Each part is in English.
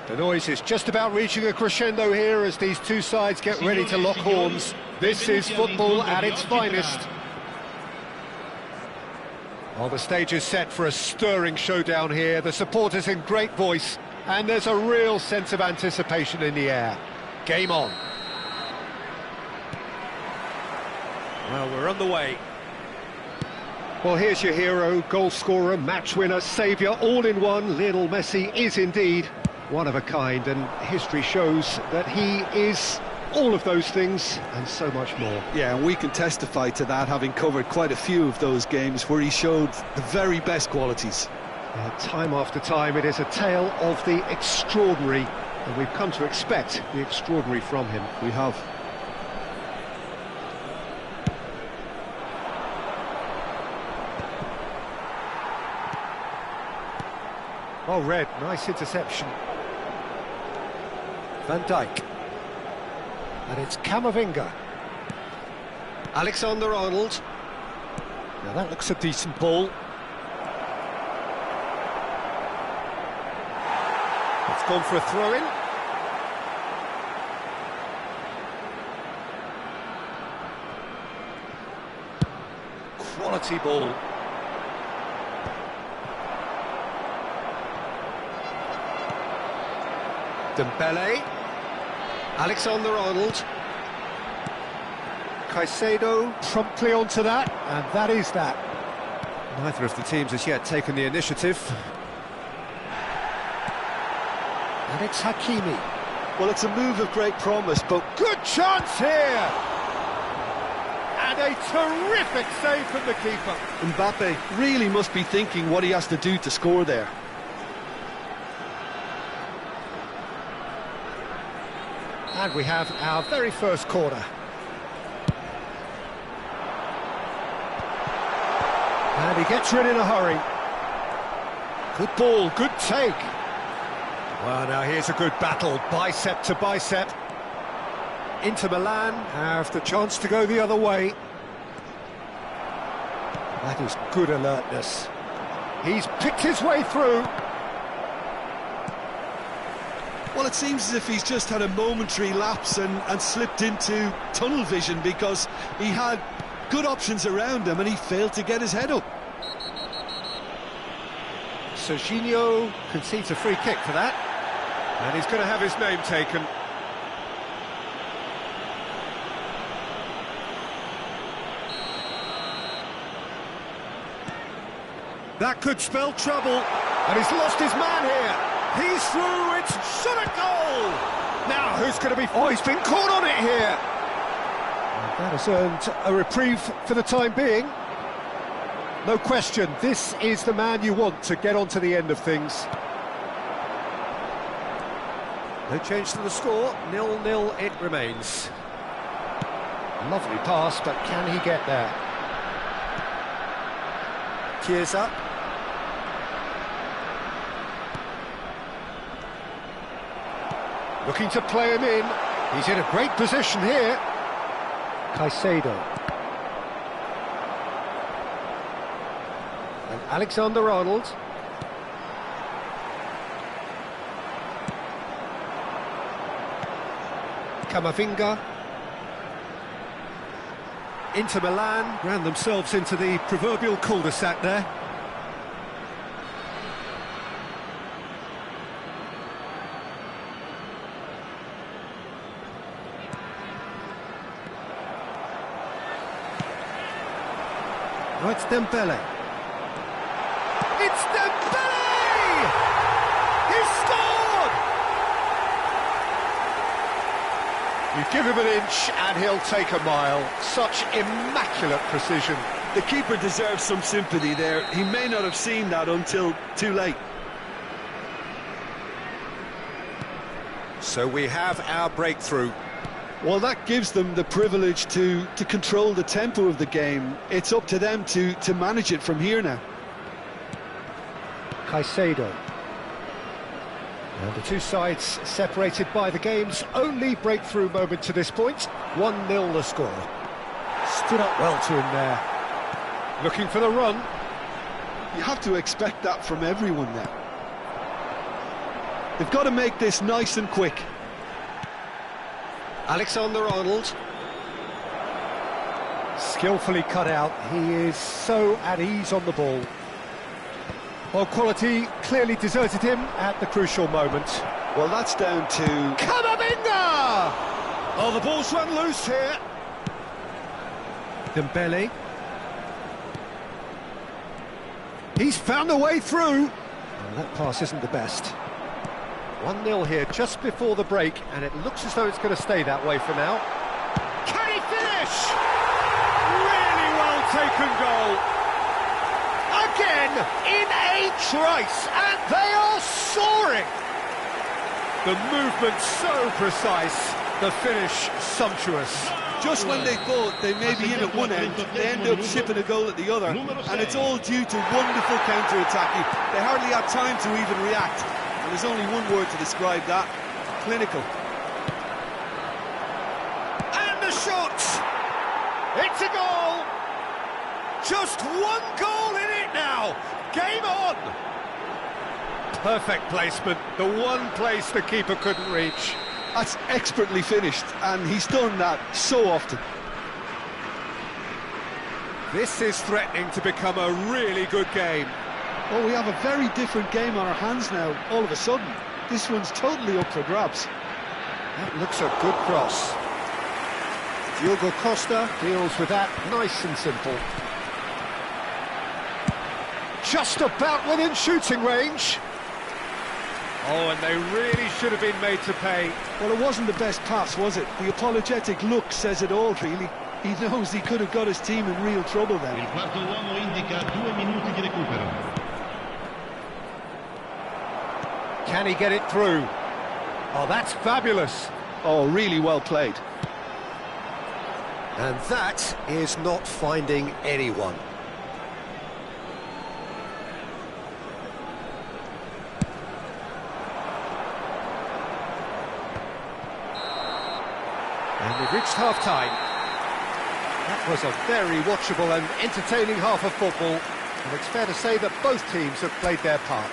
The noise is just about reaching a crescendo here as these two sides get ready to lock horns. This is football at its finest. Well, the stage is set for a stirring showdown here. The supporters in great voice, and there's a real sense of anticipation in the air. Game on. Well, we're on the way. Well, here's your hero, goal scorer, match winner, saviour, all in one. Lionel Messi is indeed one of a kind, and history shows that he is all of those things and so much more. Yeah, and we can testify to that, having covered quite a few of those games where he showed the very best qualities. Time after time, it is a tale of the extraordinary, and we've come to expect the extraordinary from him. We have. Well read, nice interception. Van Dijk. And it's Camavinga. Alexander-Arnold. Now that looks a decent ball. It's gone for a throw-in. Quality ball. Dembele, Alexander-Arnold, Caicedo promptly onto that, and that is that. Neither of the teams has yet taken the initiative. And it's Hakimi. Well, it's a move of great promise, but Good chance here! And a terrific save from the keeper. Mbappe really must be thinking what he has to do to score there. And we have our very first corner. And he gets rid in a hurry. Good ball, good take. Well, now here's a good battle, bicep to bicep. Inter Milan have the chance to go the other way. That is good alertness. He's picked his way through. Well, it seems as if he's just had a momentary lapse and slipped into tunnel vision, because he had good options around him and he failed to get his head up. Serginho concedes a free kick for that, and he's going to have his name taken. That could spell trouble, and he's lost his man here. He's through, it's shot at goal! Now, who's going to be... Oh, he's been caught on it here! And that has earned a reprieve for the time being. No question, this is the man you want to get on to the end of things. No change to the score, 0-0 it remains. Lovely pass, but can he get there? Chiesa. Looking to play him in. He's in a great position here. Caicedo. And Alexander-Arnold. Camavinga. Inter Milan ran themselves into the proverbial cul-de-sac there. Oh, it's Dembele. It's Dembele! He's scored! You give him an inch and he'll take a mile. Such immaculate precision. The keeper deserves some sympathy there. He may not have seen that until too late. So we have our breakthrough. Well, that gives them the privilege to control the tempo of the game. It's up to them to manage it from here now. Caicedo. And the two sides separated by the game's only breakthrough moment to this point. 1-0 the score. Stood up well to him there. Looking for the run. You have to expect that from everyone now. They've got to make this nice and quick. Alexander-Arnold. Skillfully cut out. He is so at ease on the ball. Well, quality clearly deserted him at the crucial moment. Well, that's down to... Camavinga! Oh, the ball's run loose here. Dembele. He's found a way through. Oh, that pass isn't the best. 1-0 here just before the break, and it looks as though it's going to stay that way for now. Can he finish? Really well taken goal. Again, in a trice, and they are soaring. The movement so precise, the finish sumptuous. Just when they thought they may be in at one end, they end up shipping a goal at the other, and it's all due to wonderful counter-attacking. They hardly had time to even react, and there's only one word to describe that: clinical. And the shot! It's a goal! Just one goal in it now! Game on! Perfect placement, the one place the keeper couldn't reach. That's expertly finished, and he's done that so often. This is threatening to become a really good game. Oh, we have a very different game on our hands now, all of a sudden. This one's totally up for grabs. That looks a good cross. Diogo Costa deals with that nice and simple. Just about within shooting range. Oh, and they really should have been made to pay. Well, it wasn't the best pass, was it? The apologetic look says it all, really. He knows he could have got his team in real trouble then. Il quarto uomo indica 2 minuti di recupero. Can he get it through? Oh, that's fabulous. Oh, really well played. And that is not finding anyone. And we've reached half-time. That was a very watchable and entertaining half of football, and it's fair to say that both teams have played their part.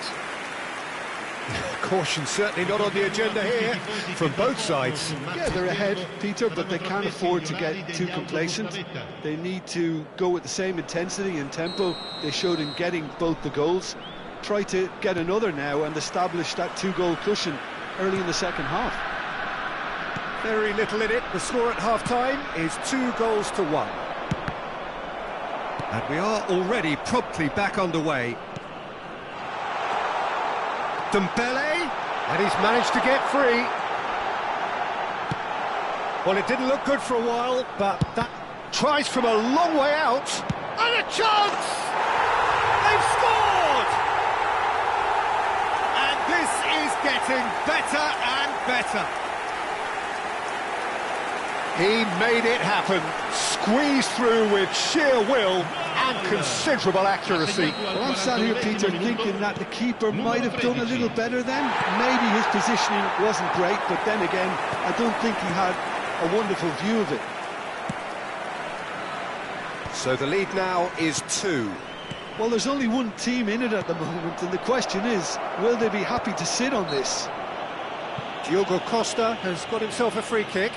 Caution certainly not on the agenda here, from both sides. Yeah, they're ahead, Peter, but they can't afford to get too complacent. They need to go with the same intensity and tempo they showed in getting both the goals. Try to get another now and establish that two-goal cushion early in the second half. Very little in it. The score at half-time is 2-1. And we are already promptly back underway. Dembele, and he's managed to get free. Well, it didn't look good for a while, but that tries from a long way out. And a chance! They've scored! And this is getting better and better. He made it happen, squeezed through with sheer will and considerable accuracy. Well, I'm sat here, Peter, thinking that the keeper might have done a little better then. Maybe his positioning wasn't great, but then again, I don't think he had a wonderful view of it. So the lead now is 2. Well, there's only one team in it at the moment, and the question is, will they be happy to sit on this? Diogo Costa has got himself a free kick.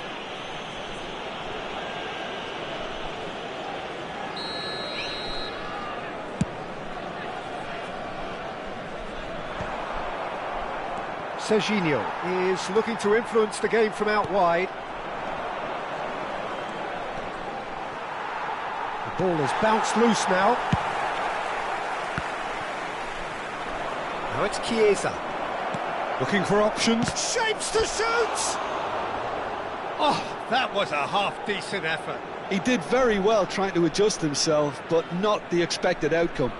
Serginho is looking to influence the game from out wide. The ball has bounced loose now. Now it's Chiesa. Looking for options. Shapes to shoot! Oh, that was a half-decent effort. He did very well trying to adjust himself, but not the expected outcome.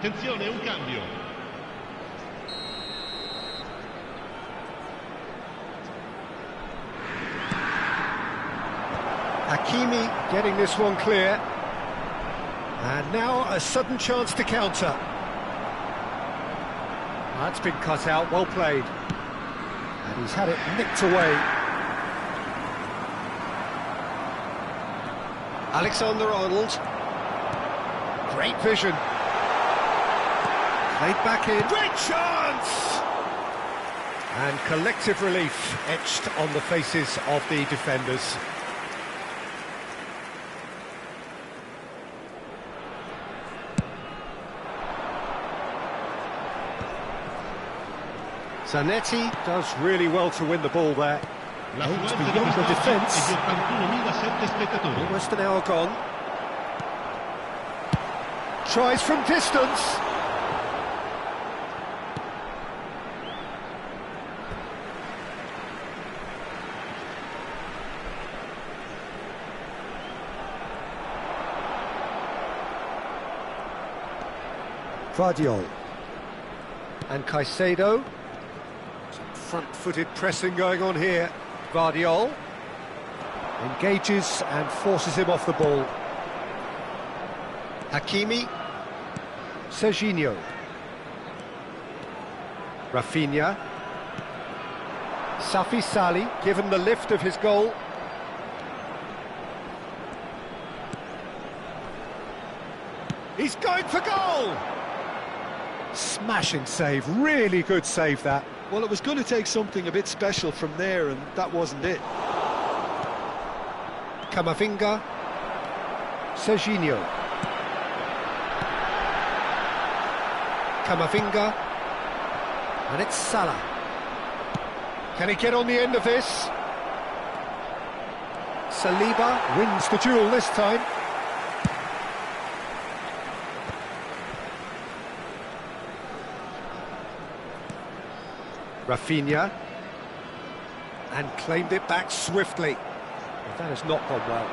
Attenzione, un cambio. Hakimi getting this one clear. And now a sudden chance to counter. That's been cut out, well played. And he's had it nicked away. Alexander-Arnold. Great vision. Played back in. Great chance! And collective relief etched on the faces of the defenders. Zanetti does really well to win the ball there. Aims beyond the defence. Almost an hour gone. Tries from distance. Vardiol. And Caicedo. Front-footed pressing going on here. Vardiol engages and forces him off the ball. Hakimi. Serginho. Rafinha. Safi Sali, given the lift of his goal. He's going for goal! Smashing save, really good save that. Well, it was going to take something a bit special from there, and that wasn't it. Camavinga. Serginho. Camavinga. And it's Salah. Can he get on the end of this? Saliba wins the duel this time. Rafinha, and claimed it back swiftly. But that has not gone well.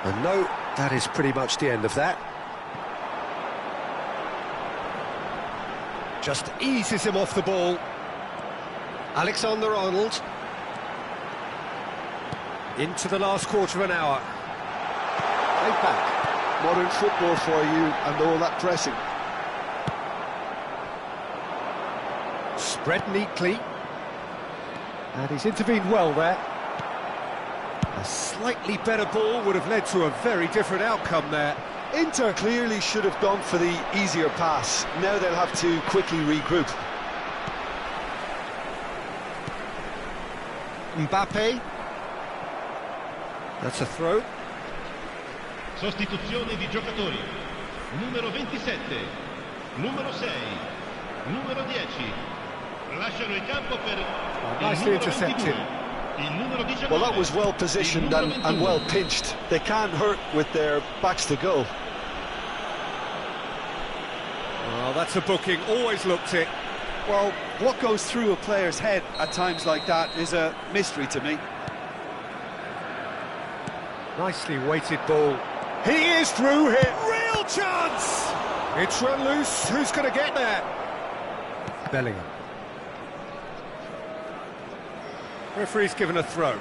And no, that is pretty much the end of that. Just eases him off the ball. Alexander-Arnold. Into the last quarter of an hour. Right back. Modern football for you and all that pressing. Spread neatly, and he's intervened well there. A slightly better ball would have led to a very different outcome there. Inter clearly should have gone for the easier pass. Now they'll have to quickly regroup. Mbappe. That's a throw. Sostituzione di giocatori. Numero 27, numero 6, numero 10. Lasciano il campo per nicely intercepted. Il numero 19. Well, that was well positioned and well pinched. They can't hurt with their backs to goal. Well, that's a booking, always looked it. Well, what goes through a player's head at times like that is a mystery to me. Nicely weighted ball. He is through here. Real chance! It's run loose. Who's going to get there? Bellingham. Referee's given a throw.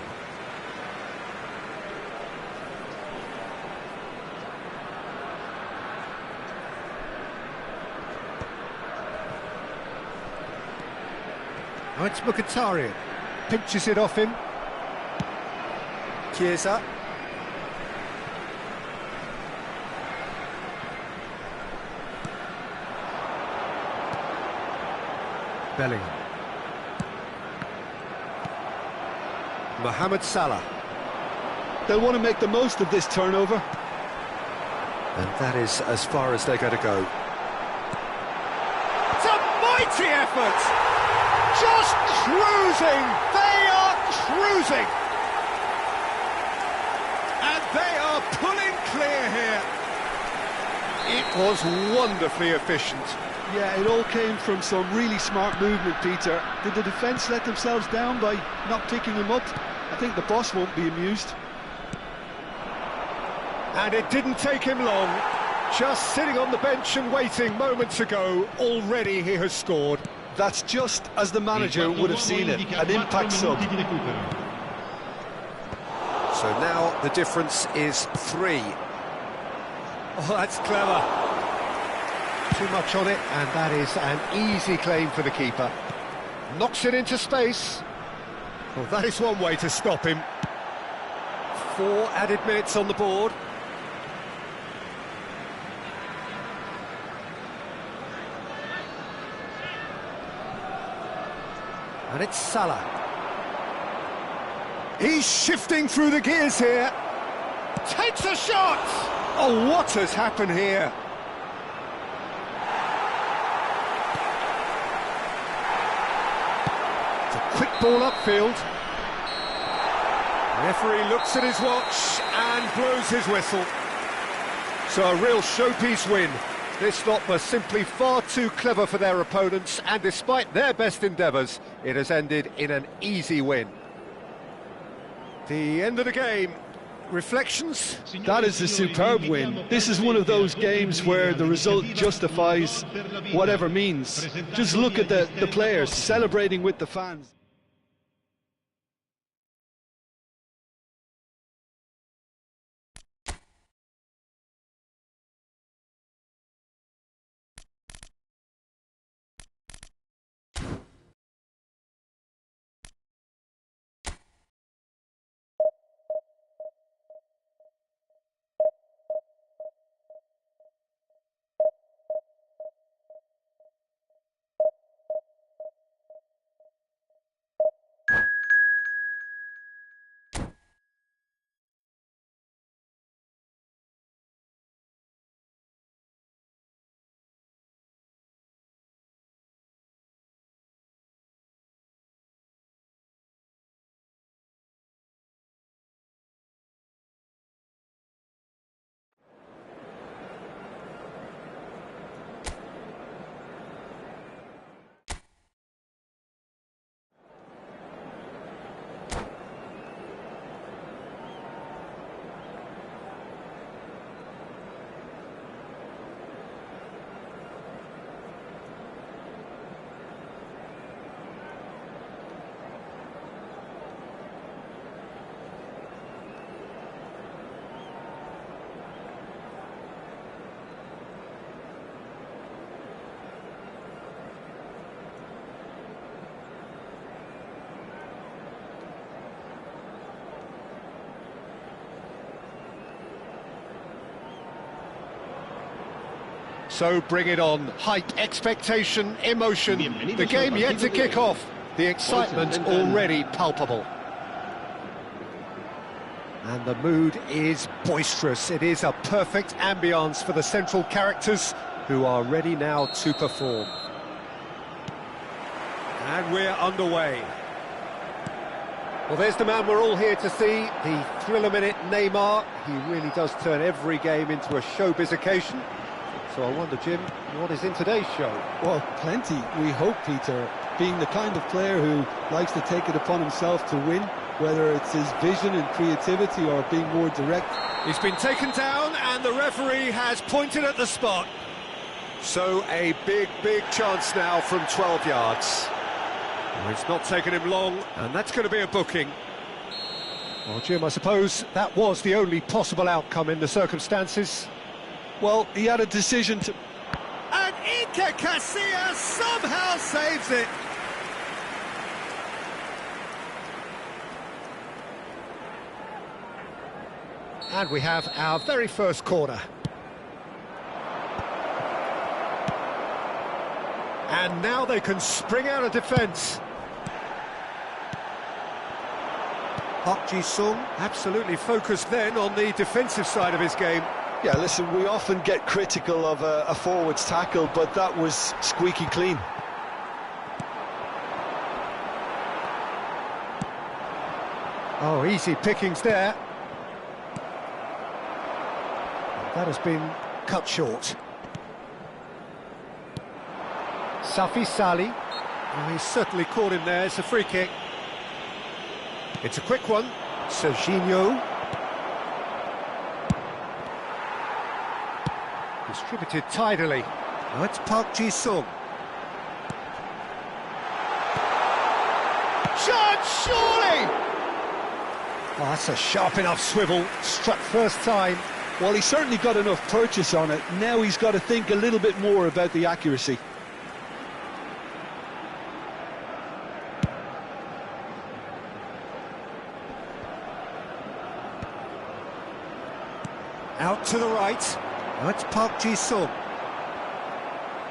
Now it's Mkhitaryan. Pinches it off him. Chiesa. Bellingham. Mohamed Salah. They'll want to make the most of this turnover. And that is as far as they're going to go. It's a mighty effort! Just cruising! They are cruising! And they are pulling clear here. It was wonderfully efficient. Yeah, it all came from some really smart movement, Peter. Did the defence let themselves down by not picking him up? I think the boss won't be amused. And it didn't take him long. Just sitting on the bench and waiting moments ago, already he has scored. That's just as the manager would have seen it, an impact sub. So now the difference is 3. Oh, that's clever. Too much on it, and that is an easy claim for the keeper. Knocks it into space. Well, that is one way to stop him. 4 added minutes on the board. And it's Salah. He's shifting through the gears here. Takes a shot! Oh, what has happened here? It's a quick ball upfield. The referee looks at his watch and blows his whistle. So a real showpiece win. This lot were simply far too clever for their opponents, and despite their best endeavours, it has ended in an easy win. The end of the game. Reflections? That is a superb win. This is one of those games where the result justifies whatever means. Just look at the players celebrating with the fans. So bring it on. Hype, expectation, emotion. The game yet to kick off. The excitement already palpable. And the mood is boisterous. It is a perfect ambience for the central characters who are ready now to perform. And we're underway. Well, there's the man we're all here to see, the thriller-minute Neymar. He really does turn every game into a showbiz occasion. So I wonder, Jim, what is in today's show? Well, plenty, we hope, Peter. Being the kind of player who likes to take it upon himself to win, whether it's his vision and creativity or being more direct. He's been taken down and the referee has pointed at the spot. So a big chance now from 12 yards. Well, it's not taken him long, and that's going to be a booking. Well, Jim, I suppose that was the only possible outcome in the circumstances. Well, he had a decision to... And Iker Casillas somehow saves it. And we have our very first corner. And now they can spring out of defence. Park Ji-sung absolutely focused then on the defensive side of his game. Yeah, listen, we often get critical of a forward's tackle, but that was squeaky clean. Oh, easy pickings there. That has been cut short. Safi Salih. Oh, he's certainly caught him there. It's a free kick. It's a quick one. Serginho. Distributed tidily. Now it's Park Ji-sung. Shot, surely! Oh, that's a sharp enough swivel. Struck first time. Well, he certainly got enough purchase on it. Now he's got to think a little bit more about the accuracy. Out to the right. Now it's Park Ji-sung.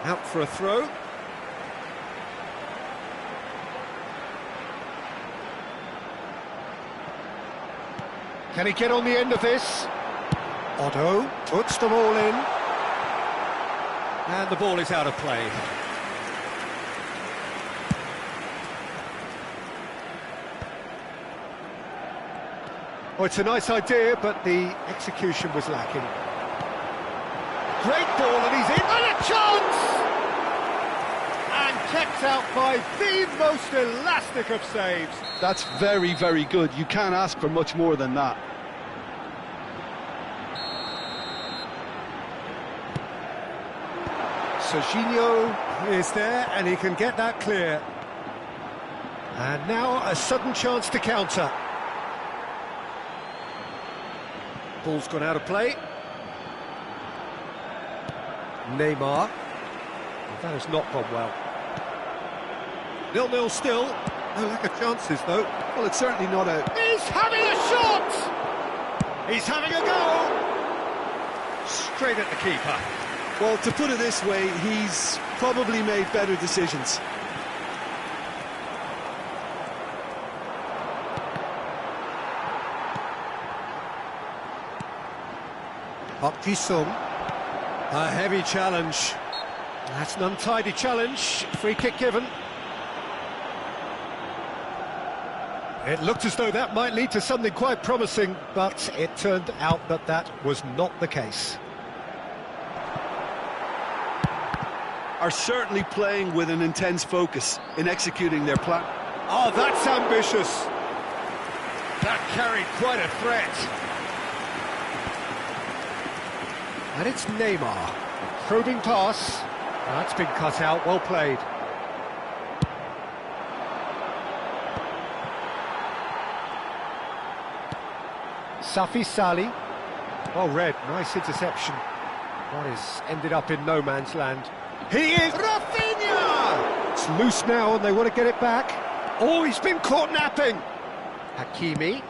Out for a throw. Can he get on the end of this? Otto puts the ball in. And the ball is out of play. Oh, it's a nice idea, but the execution was lacking. Great ball, and he's in, and a chance! And kept out by the most elastic of saves. That's very, very good. You can't ask for much more than that. Serginho is there, and he can get that clear. And now a sudden chance to counter. Ball's gone out of play. Neymar. That has not gone well. 0-0 still. No lack of chances, though. Well, it's certainly not a... He's having a shot! He's having a go! Straight at the keeper. Well, to put it this way, he's probably made better decisions. Park Ji-sung. A heavy challenge. That's an untidy challenge. Free kick given. It looked as though that might lead to something quite promising, but it turned out that that was not the case. Are certainly playing with an intense focus in executing their plan. Oh, that's ambitious. That carried quite a threat. And it's Neymar. Probing pass. That's been cut out, well played. Safi Salih. Oh, red, nice interception. That is ended up in no man's land. He is Rafinha! It's loose now and they want to get it back. Oh, he's been caught napping. Hakimi.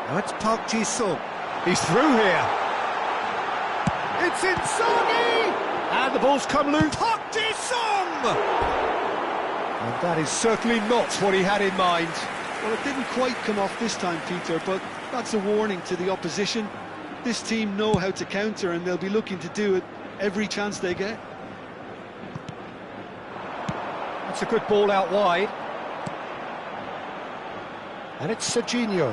Now it's Park Ji-sung. He's through here. It's Inzaghi! And the ball's come loose. Park Ji-sung! And that is certainly not what he had in mind. Well, it didn't quite come off this time, Peter, but that's a warning to the opposition. This team know how to counter and they'll be looking to do it every chance they get. That's a good ball out wide. And it's Serginho.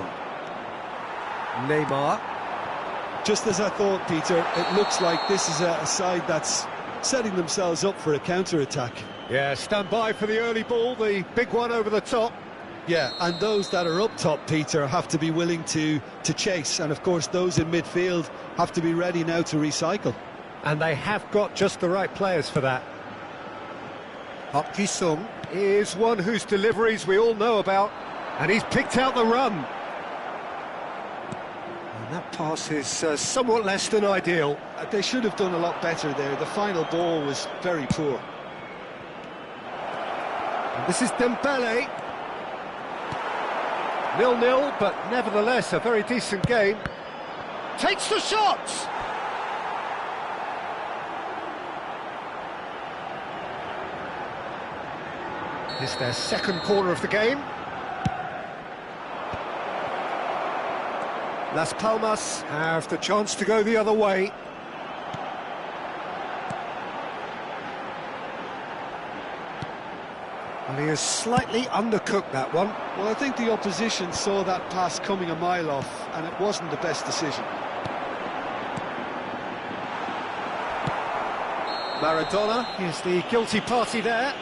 Neymar. Just as I thought, Peter, it looks like this is a side that's setting themselves up for a counter-attack. Yeah, stand by for the early ball, the big one over the top. Yeah, and those that are up top, Peter, have to be willing to chase. And, of course, those in midfield have to be ready now to recycle. And they have got just the right players for that. Park Ji-sung is one whose deliveries we all know about. And he's picked out the run. And that pass is somewhat less than ideal. They should have done a lot better there. The final ball was very poor. And this is Dembele. 0-0, but nevertheless a very decent game. Takes the shot! It's their second corner of the game. Las Palmas have the chance to go the other way. And he has slightly undercooked that one. Well, I think the opposition saw that pass coming a mile off, and it wasn't the best decision. Maradona is the guilty party there.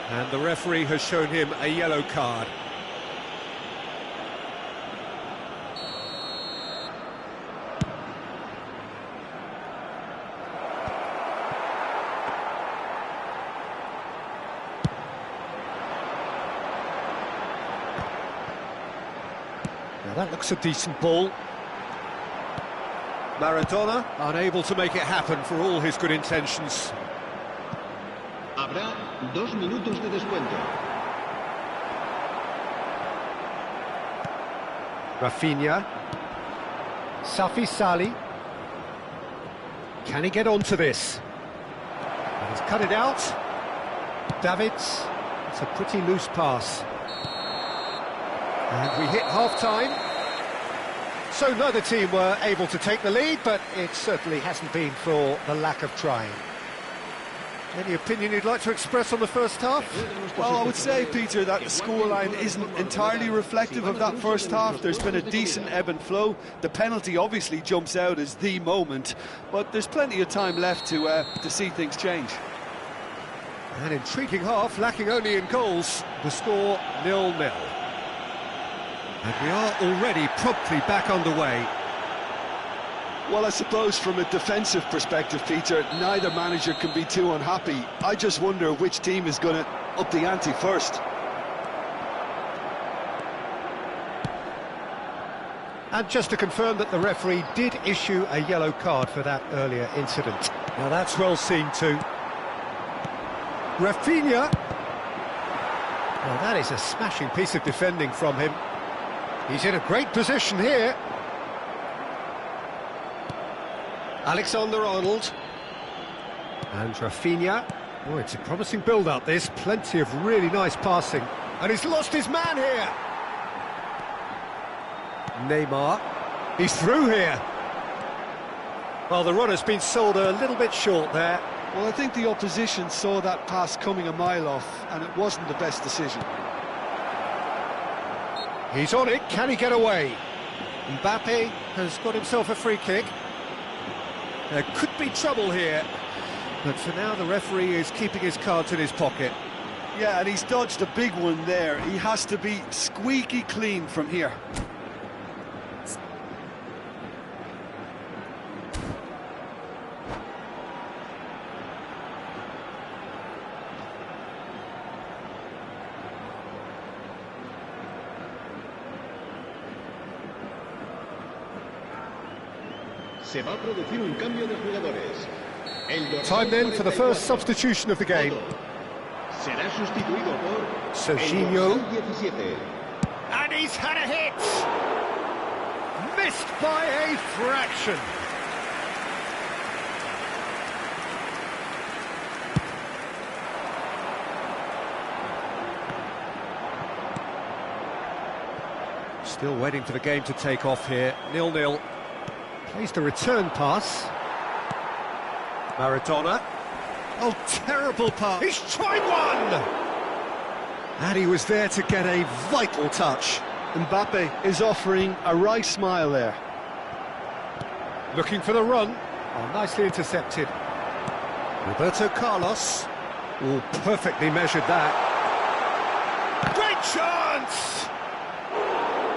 And the referee has shown him a yellow card. Now that looks a decent ball. Maradona unable to make it happen for all his good intentions. Habrá 2 minutos de descuento. Rafinha. Safi Salih. Can he get onto this? And he's cut it out. Davids. It's a pretty loose pass. And we hit half-time. So neither team were able to take the lead, but it certainly hasn't been for the lack of trying. Any opinion you'd like to express on the first half? Well, I would say, Peter, that the scoreline isn't entirely reflective of that first half. There's been a decent ebb and flow. The penalty obviously jumps out as the moment, but there's plenty of time left to see things change. An intriguing half, lacking only in goals. The score 0-0. And we are already promptly back underway. Well, I suppose from a defensive perspective, Peter, neither manager can be too unhappy. I just wonder which team is going to up the ante first. And just to confirm that the referee did issue a yellow card for that earlier incident. Now that's well seen too. Rafinha. Well, that is a smashing piece of defending from him. He's in a great position here. Alexander-Arnold. And Rafinha. Oh, it's a promising build-up, this. Plenty of really nice passing. And he's lost his man here. Neymar. He's through here. Well, the runner's been sold a little bit short there. Well, I think the opposition saw that pass coming a mile off, and it wasn't the best decision. He's on it. Can he get away? Mbappe has got himself a free kick. There could be trouble here, but for now the referee is keeping his cards in his pocket. Yeah, and he's dodged a big one there. He has to be squeaky clean from here. Se va a producir un cambio de jugadores. Time then for the first substitution of the game. Será sustituido por Serginho. el 17. And he's had a hit! Missed by a fraction. Still waiting for the game to take off here. 0-0. Plays the return pass. Maradona. Oh, terrible pass. He's tried one! And he was there to get a vital touch. Mbappe is offering a wry smile there. Looking for the run. Oh, nicely intercepted. Roberto Carlos. Oh, perfectly measured that. Great chance!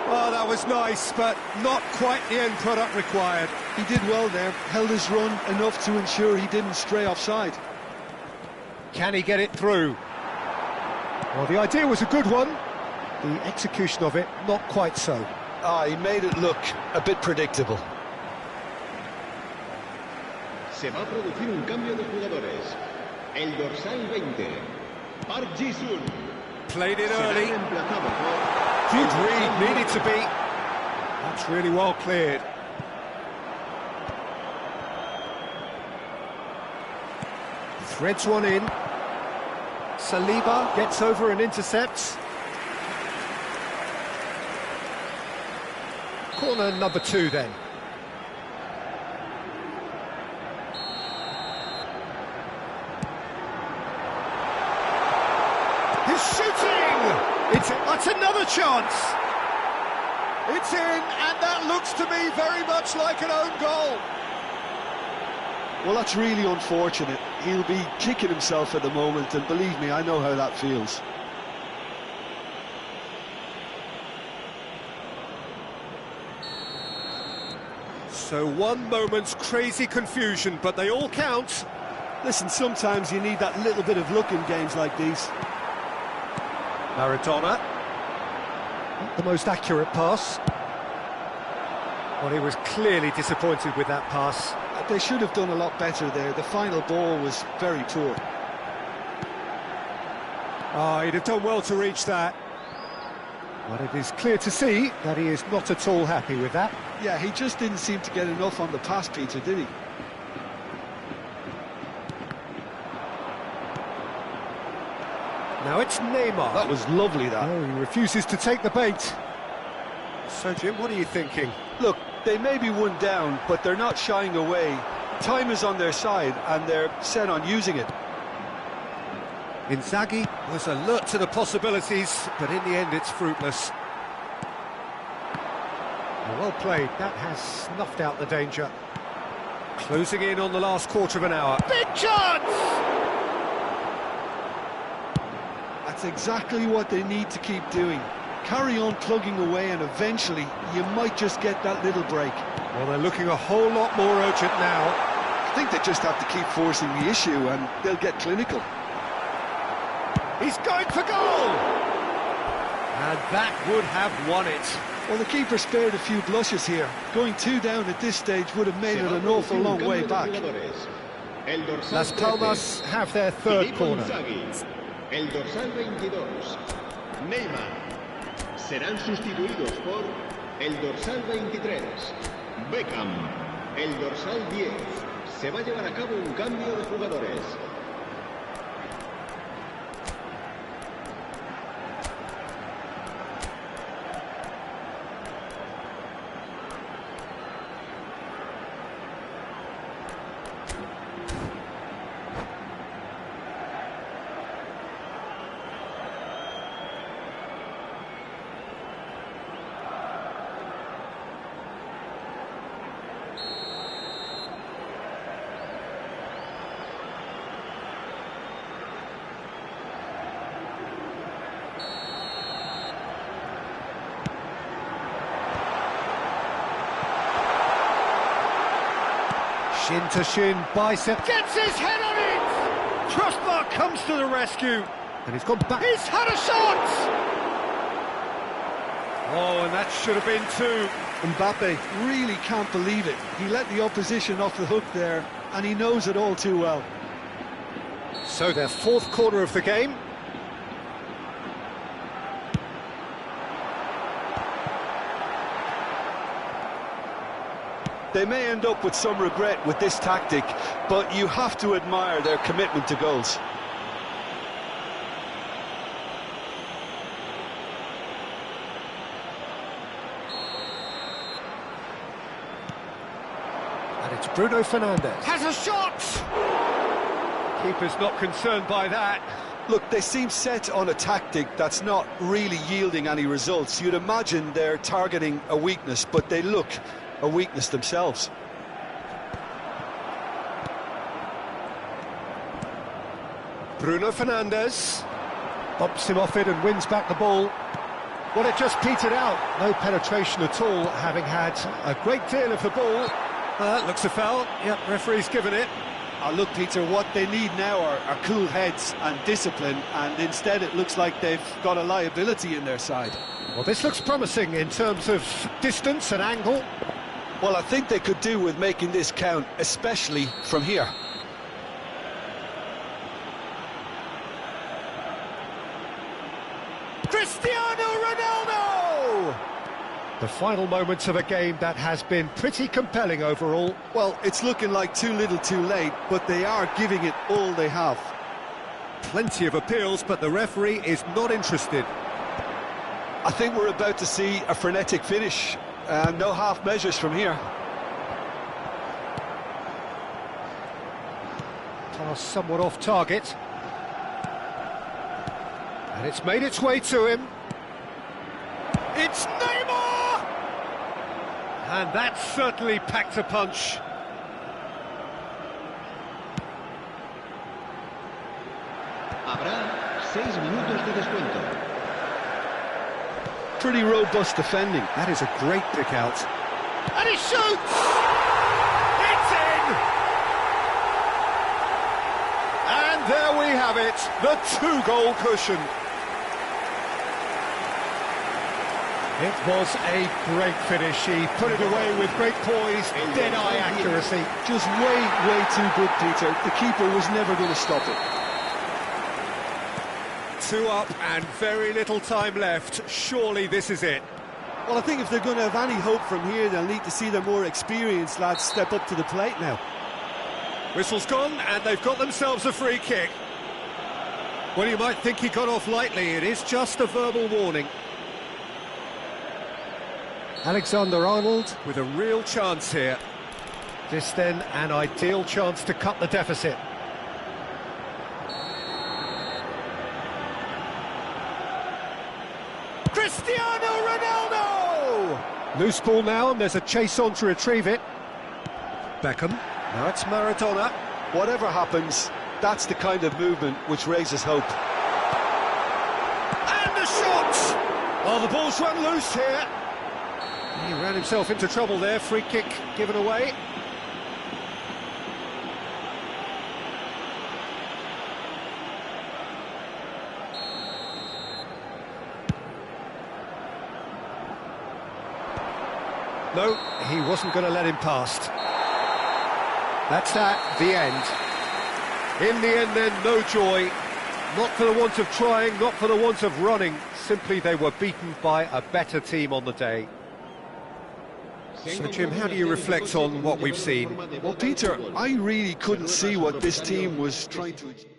Oh, that was nice, but not quite the end product required. He did well there, held his run enough to ensure he didn't stray offside. Can he get it through? Well, the idea was a good one. The execution of it, not quite so. He made it look a bit predictable. Se va a producir un cambio de jugadores. El dorsal 20. Park Ji-sung. Played it early. Será reemplazado por Good read, needed to be. That's really well cleared. Threads one in. Saliba gets over and intercepts. Corner number 2 then. He's shooting! That's another chance! It's in, and that looks to me very much like an own goal. Well, that's really unfortunate. He'll be kicking himself at the moment, and believe me, I know how that feels. So one moment's crazy confusion, but they all count. Listen, sometimes you need that little bit of luck in games like these. Maradona. Not the most accurate pass. Well, he was clearly disappointed with that pass. They should have done a lot better there. The final ball was very poor. Oh, he'd have done well to reach that. But it is clear to see that he is not at all happy with that. Yeah, he just didn't seem to get enough on the pass, Peter, did he? Now it's Neymar. That was lovely, that. Oh, he refuses to take the bait. So, Jim, what are you thinking? Look, they may be one down, but they're not shying away. Time is on their side, and they're set on using it. Inzaghi was alert to the possibilities, but in the end it's fruitless. Well played, that has snuffed out the danger. Closing in on the last quarter of an hour. Big chance! That's exactly what they need to keep doing. Carry on plugging away, and eventually you might just get that little break. Well, they're looking a whole lot more urgent now. I think they just have to keep forcing the issue, and they'll get clinical. He's going for goal! And that would have won it. Well, the keeper spared a few blushes here. Going 2 down at this stage would have made it an awful long way back. Las Palmas have their third corner. El dorsal 22, Neymar. Serán sustituidos por el dorsal 23, Beckham. El dorsal 10. Se va a llevar a cabo un cambio de jugadores. Shin to shin, bicep, gets his head on it! Crossbar comes to the rescue. And he's gone back. He's had a shot! Oh, and that should have been 2. Mbappe really can't believe it. He let the opposition off the hook there, and he knows it all too well. So their fourth corner of the game. They may end up with some regret with this tactic, but you have to admire their commitment to goals. And it's Bruno Fernandes. Has a shot! Keeper's not concerned by that. Look, they seem set on a tactic that's not really yielding any results. You'd imagine they're targeting a weakness, but they look a weakness themselves. Bruno Fernandes bumps him off it and wins back the ball. Well, it just petered out. No penetration at all, having had a great deal of the ball. Looks a foul. Yep, referee's given it. Look, Peter, what they need now are cool heads and discipline, and instead it looks like they've got a liability in their side. Well, this looks promising in terms of distance and angle. Well, I think they could do with making this count, especially from here. Cristiano Ronaldo! The final moments of a game that has been pretty compelling overall. Well, it's looking like too little too late, but they are giving it all they have. Plenty of appeals, but the referee is not interested. I think we're about to see a frenetic finish. No half measures from here. Pass somewhat off target. And it's made its way to him. It's Neymar! And that certainly packed a punch. Habrá 6 minutos de descuento. Pretty robust defending. That is a great pick out. And he shoots! It's in! And there we have it, the 2-goal cushion. It was a great finish. He put it away with great poise, dead-eye accuracy. Just way too good, Peter. The keeper was never going to stop it. 2 up and very little time left. Surely this is it. Well, I think if they're going to have any hope from here, they'll need to see their more experienced lads step up to the plate now. Whistle's gone, and they've got themselves a free kick. Well, you might think he got off lightly. It is just a verbal warning. Alexander-Arnold with a real chance here. This then an ideal chance to cut the deficit. Cristiano Ronaldo! Loose ball now, and there's a chase on to retrieve it. Beckham. Now it's Maradona. Whatever happens, that's the kind of movement which raises hope. And the shot! Oh, the ball's run loose here. He ran himself into trouble there. Free kick given away. No, he wasn't going to let him past. That's that, the end. In the end then, no joy. Not for the want of trying, not for the want of running. Simply they were beaten by a better team on the day. So, Jim, how do you reflect on what we've seen? Well, Peter, I really couldn't see what this team was trying to achieve.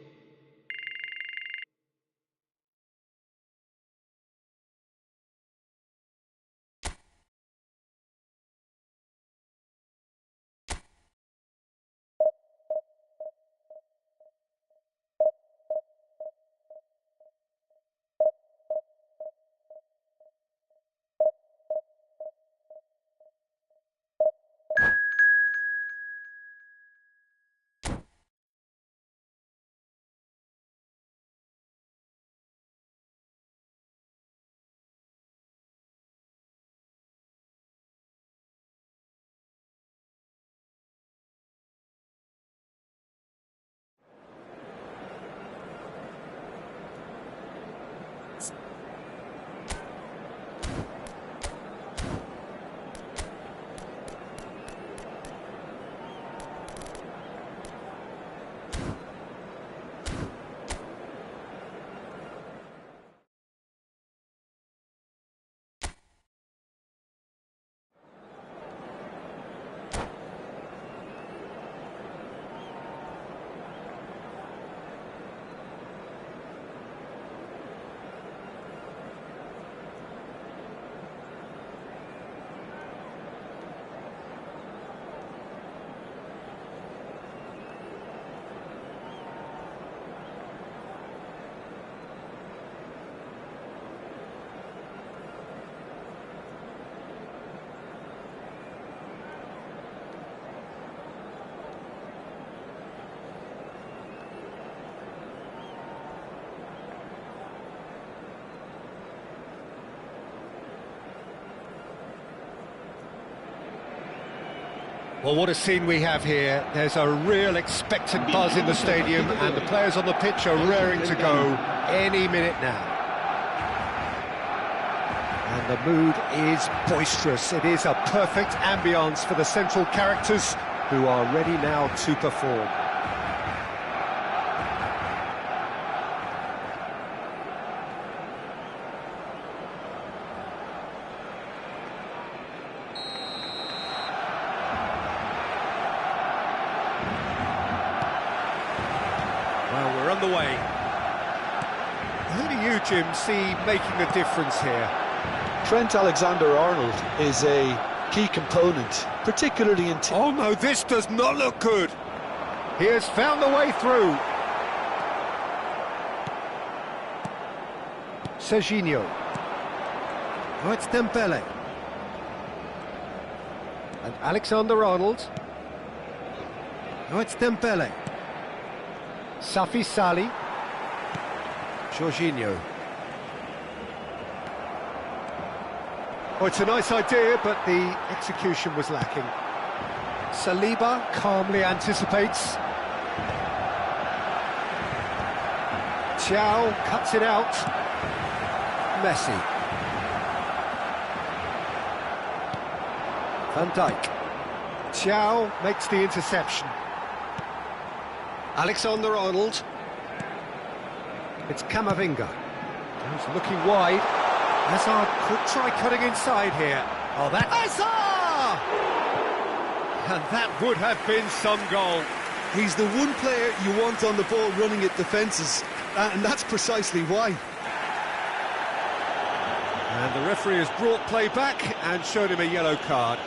Well, what a scene we have here. There's a real expectant buzz in the stadium, and the players on the pitch are raring to go any minute now. And the mood is boisterous. It is a perfect ambience for the central characters who are ready now to perform. Well, we're underway. Who do you, Jim, see making a difference here? Trent Alexander-Arnold is a key component, particularly in... Oh no, this does not look good. He has found the way through. Serginho. Oh, it's Dembele. And Alexander-Arnold. Oh, it's Dembele. Safi Sali. Jorginho. Oh, it's a nice idea, but the execution was lacking. Saliba calmly anticipates. Thiaw cuts it out. Messi. Van Dijk. Thiaw makes the interception. Alexander-Arnold. It's Camavinga. He's looking wide. Hazard could try cutting inside here. Oh, that... Hazard! And that would have been some goal. He's the one player you want on the ball running at defences, and that's precisely why. And the referee has brought play back and showed him a yellow card.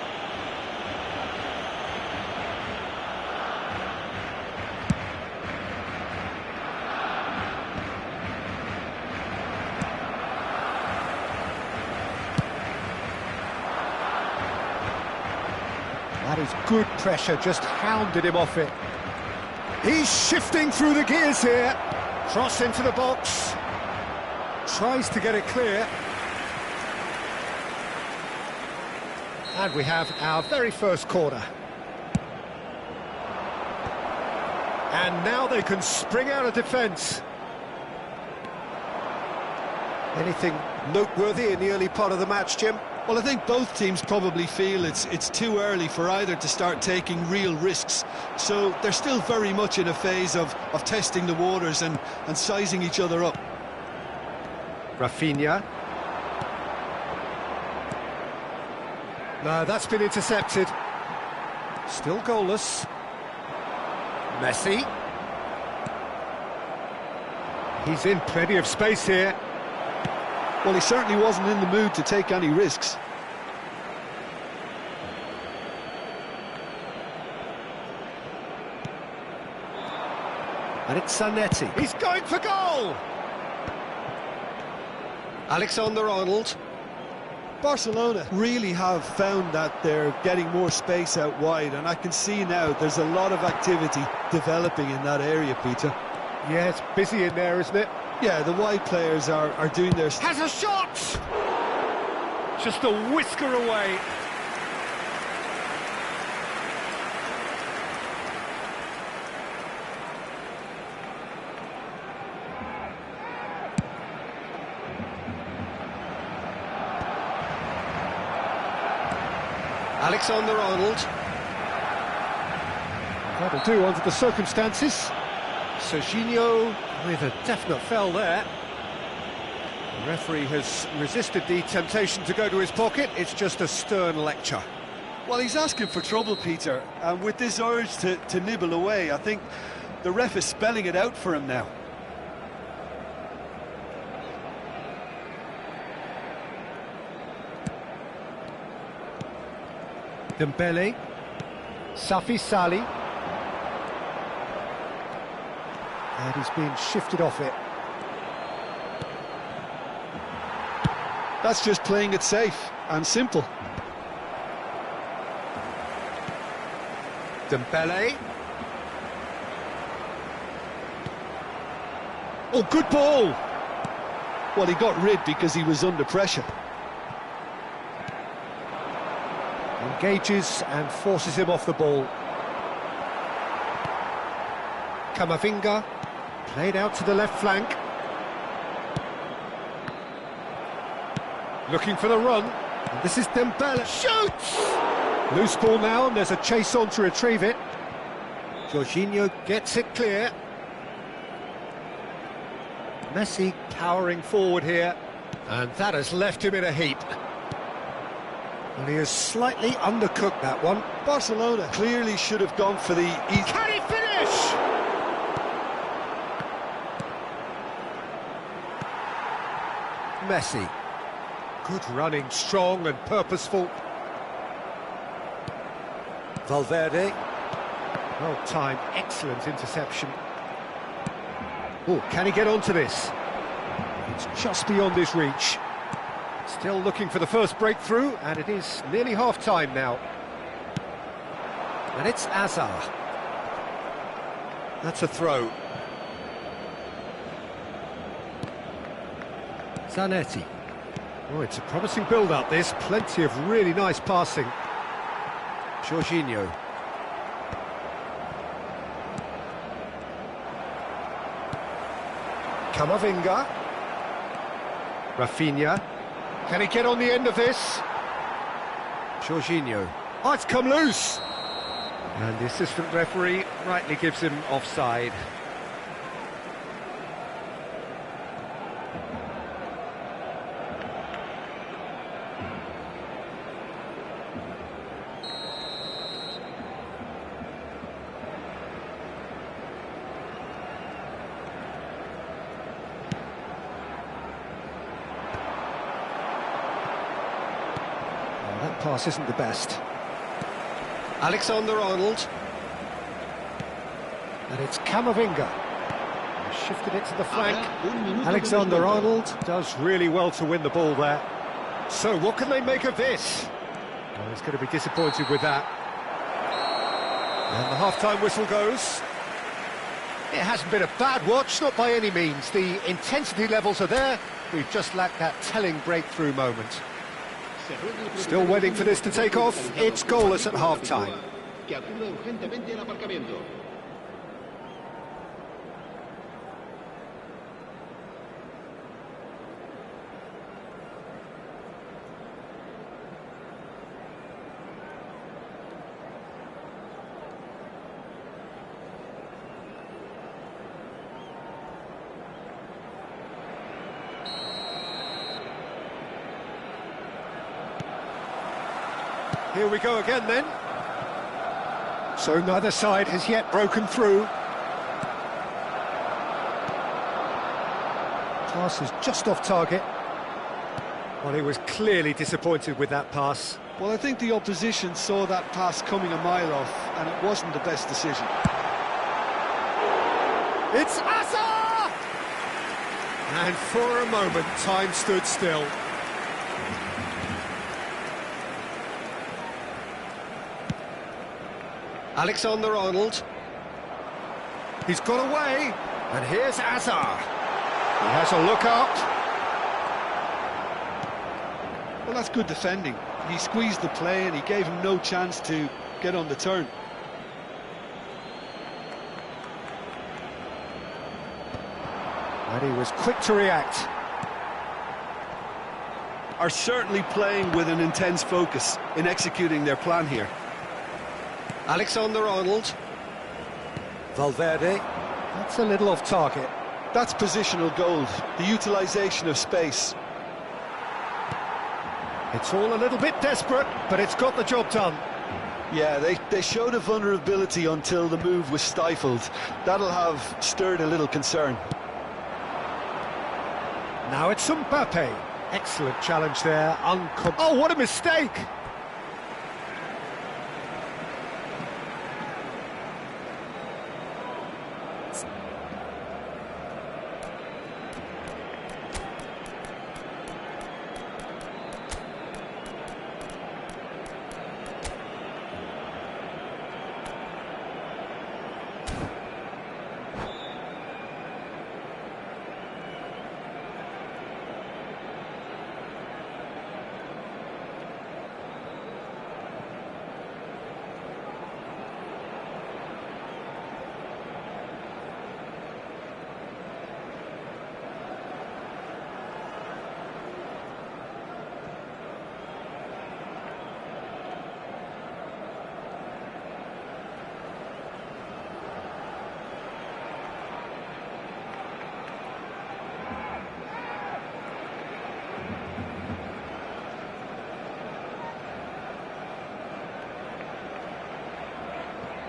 That is good pressure, just hounded him off it. He's shifting through the gears here. Cross into the box. Tries to get it clear. And we have our very first corner. And now they can spring out of defence. Anything noteworthy in the early part of the match, Jim? Well, I think both teams probably feel it's too early for either to start taking real risks. So they're still very much in a phase of testing the waters and sizing each other up. Rafinha. No, that's been intercepted. Still goalless. Messi. He's in plenty of space here. Well, he certainly wasn't in the mood to take any risks. And it's Zanetti. He's going for goal! Alexander-Arnold. Barcelona really have found that they're getting more space out wide, and I can see now there's a lot of activity developing in that area, Peter. Yeah, it's busy in there, isn't it? Yeah, the wide players are doing their... Has a shot! Just a whisker away. Alexander-Arnold. That'll do under the circumstances. Serginho with a definite foul there. The referee has resisted the temptation to go to his pocket. It's just a stern lecture. Well, he's asking for trouble, Peter, and with this urge to nibble away, I think the ref is spelling it out for him now. Dembele. Safi Salih. And he's being shifted off it. That's just playing it safe and simple. Dembele. Oh, good ball! Well, he got rid because he was under pressure. Engages and forces him off the ball. Camavinga. Played out to the left flank. Looking for the run. And this is Dembele. Shoots! Loose ball now, and there's a chase on to retrieve it. Jorginho gets it clear. Messi powering forward here. And that has left him in a heap. And he has slightly undercooked that one. Barcelona clearly should have gone for the... Can he finish? Messi. Good running, strong and purposeful. Valverde. Well timed, excellent interception. Oh, can he get onto this? It's just beyond his reach. Still looking for the first breakthrough, and it is nearly half-time now. And it's Hazard. That's a throw. Zanetti. Oh, it's a promising build-up, this. Plenty of really nice passing. Jorginho. Camavinga. Rafinha. Can he get on the end of this? Jorginho. Oh, it's come loose. And the assistant referee rightly gives him offside. That pass isn't the best. Alexander-Arnold. And it's Camavinga. He's shifted it to the flank. Alexander-Arnold does really well to win the ball there. So what can they make of this? Well, he's going to be disappointed with that. And the half-time whistle goes. It hasn't been a bad watch, not by any means. The intensity levels are there. We've just lacked that telling breakthrough moment. Still waiting for this to take off. It's goalless at half-time. Here we go again then. So neither side has yet broken through. Pass is just off target. Well, he was clearly disappointed with that pass. Well, I think the opposition saw that pass coming a mile off, and it wasn't the best decision. It's Hazard! And for a moment, time stood still. Alexander-Arnold. He's got away, and here's Hazard. He has a look up. Well, that's good defending. He squeezed the play and he gave him no chance to get on the turn. And he was quick to react. Are certainly playing with an intense focus in executing their plan here. Alexander-Arnold. Valverde. That's a little off target. That's positional gold, the utilisation of space. It's all a little bit desperate, but it's got the job done. Yeah, they showed a vulnerability until the move was stifled. That'll have stirred a little concern. Now it's Mbappe. Excellent challenge there. Oh, what a mistake!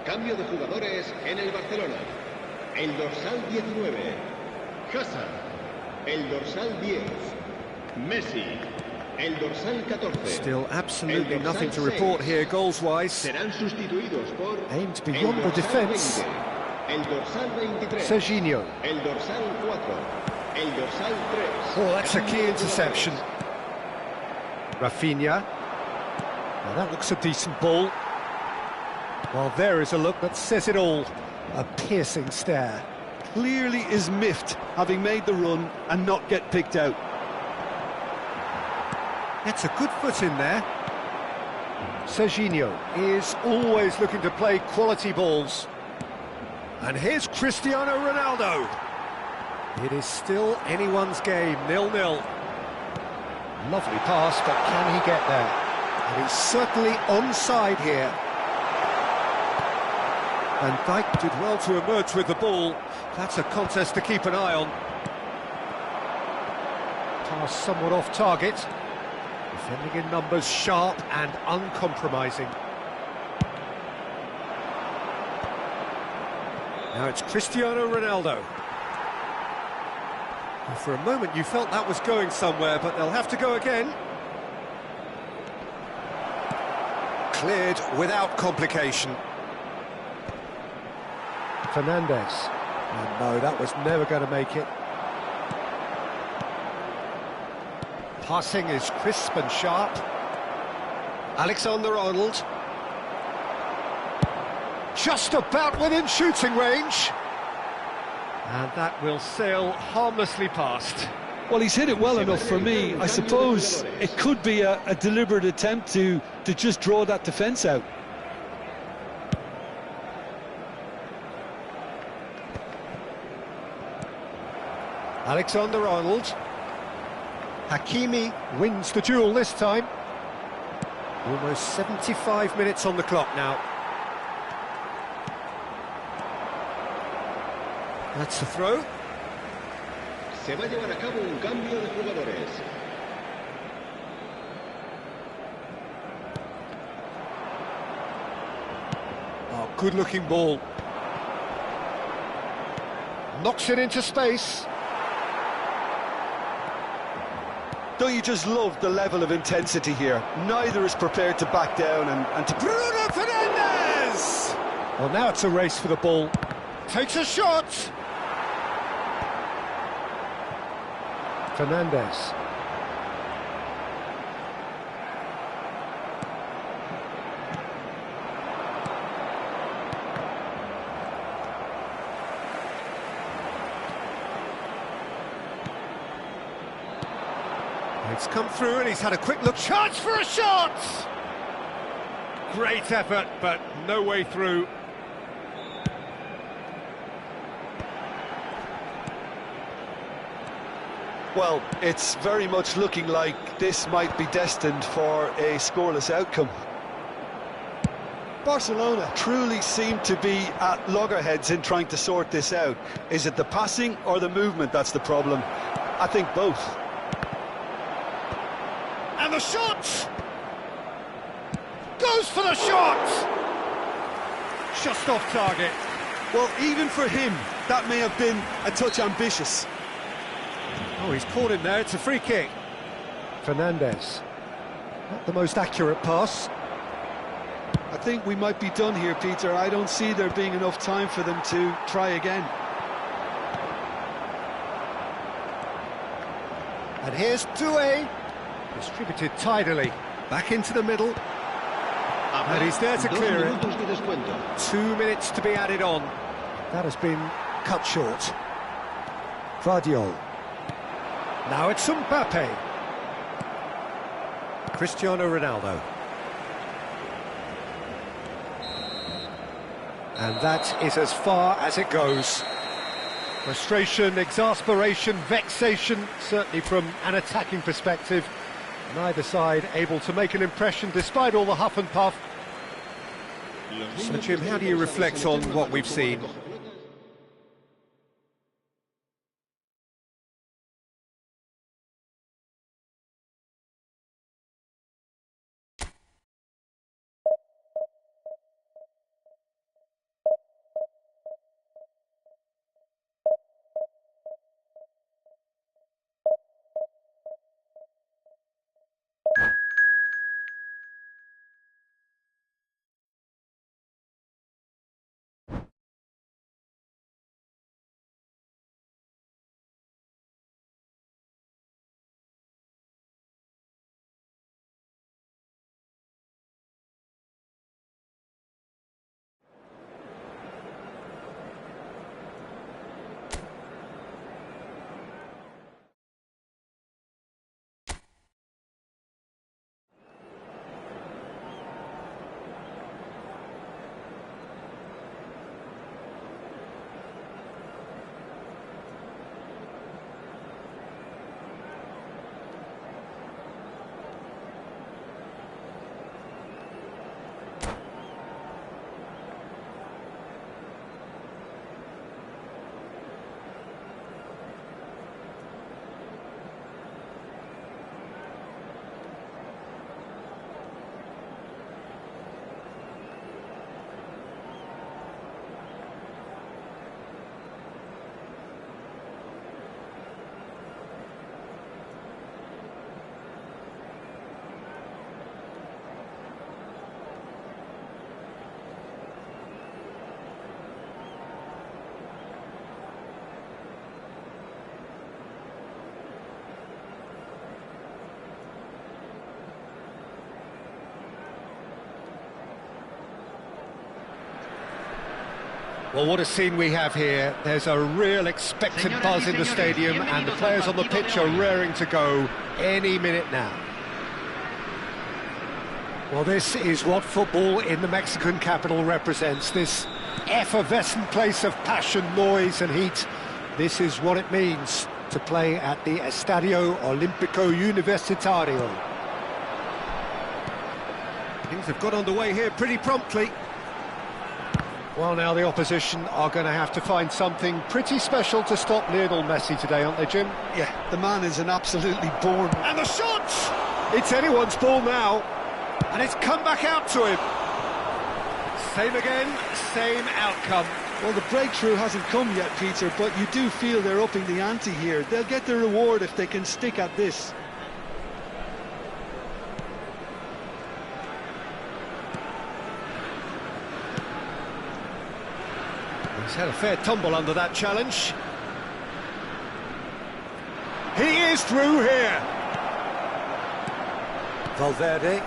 Cambio de jugadores en el Barcelona. El dorsal 19, Hazard. El dorsal 10, Messi. El dorsal 14. Still absolutely nothing to report here goals-wise. Serán sustituidos por Aimed beyond the defence. El dorsal 23. Serginho. El dorsal 4. El dorsal 3. Oh, that's a key interception. Rafinha. Now that looks a decent ball. Well, there is a look that says it all. A piercing stare. Clearly is miffed, having made the run and not get picked out. That's a good foot in there. Serginho is always looking to play quality balls. And here's Cristiano Ronaldo. It is still anyone's game, 0-0. Lovely pass, but can he get there? And he's certainly onside here. Van Dijk did well to emerge with the ball. That's a contest to keep an eye on. Pass somewhat off target. Defending in numbers, sharp and uncompromising. Now it's Cristiano Ronaldo. And for a moment you felt that was going somewhere, but they'll have to go again. Cleared without complication. Fernandes. And no, that was never going to make it. Passing is crisp and sharp. Alexander-Arnold. Just about within shooting range. And that will sail harmlessly past. Well, he's hit it well enough for me. I suppose it could be a deliberate attempt to just draw that defence out. Alexander-Arnold. Hakimi wins the duel this time. Almost 75 minutes on the clock now. That's the throw. Se va a llevar a cabo un cambio de jugadores. Oh, good-looking ball. Knocks it into space. Don't you just love the level of intensity here? Neither is prepared to back down and to... Bruno Fernandes! Well, now it's a race for the ball. Takes a shot! Fernandes. It's come through and he's had a quick look. Chance for a shot! Great effort, but no way through. Well, it's very much looking like this might be destined for a scoreless outcome. Barcelona truly seem to be at loggerheads in trying to sort this out. Is it the passing or the movement that's the problem? I think both. And the shot! Goes for the shot! Just off target. Well, even for him, that may have been a touch ambitious. Oh, he's caught him there. It's a free kick. Fernandes. Not the most accurate pass. I think we might be done here, Peter. I don't see there being enough time for them to try again. And here's Doué. Distributed tidily. Back into the middle. And he's there to clear it. 2 minutes to be added on. That has been cut short. Gvardiol. Now it's Mbappe. Cristiano Ronaldo. And that is as far as it goes. Frustration, exasperation, vexation, certainly from an attacking perspective. Neither side able to make an impression despite all the huff and puff. So Jim, how do you reflect on what we've seen? Well, what a scene we have here. There's a real expectant buzz in the stadium, and the players on the pitch are raring to go any minute now. Well, this is what football in the Mexican capital represents, this effervescent place of passion, noise and heat. This is what it means to play at the Estadio Olímpico Universitario. Things have got underway here pretty promptly. Well, now the opposition are going to have to find something pretty special to stop Lionel Messi today, aren't they, Jim? Yeah, the man is an absolutely born... And the shot! It's anyone's ball now. And it's come back out to him. Same again, same outcome. Well, the breakthrough hasn't come yet, Peter, but you do feel they're upping the ante here. They'll get their reward if they can stick at this. He's had a fair tumble under that challenge. He is through here. Valverde.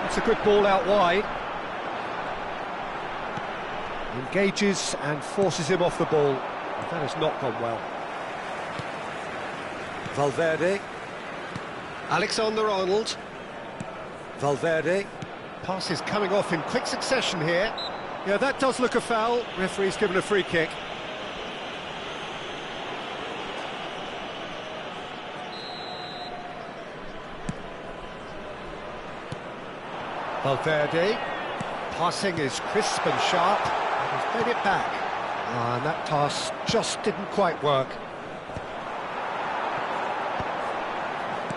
That's a good ball out wide. Engages and forces him off the ball. That has not gone well. Valverde. Alexander-Arnold. Valverde. Pass is coming off in quick succession here. Yeah, that does look a foul. Referee's given a free kick. Valverde. Passing is crisp and sharp. And he's played it back. And that pass just didn't quite work.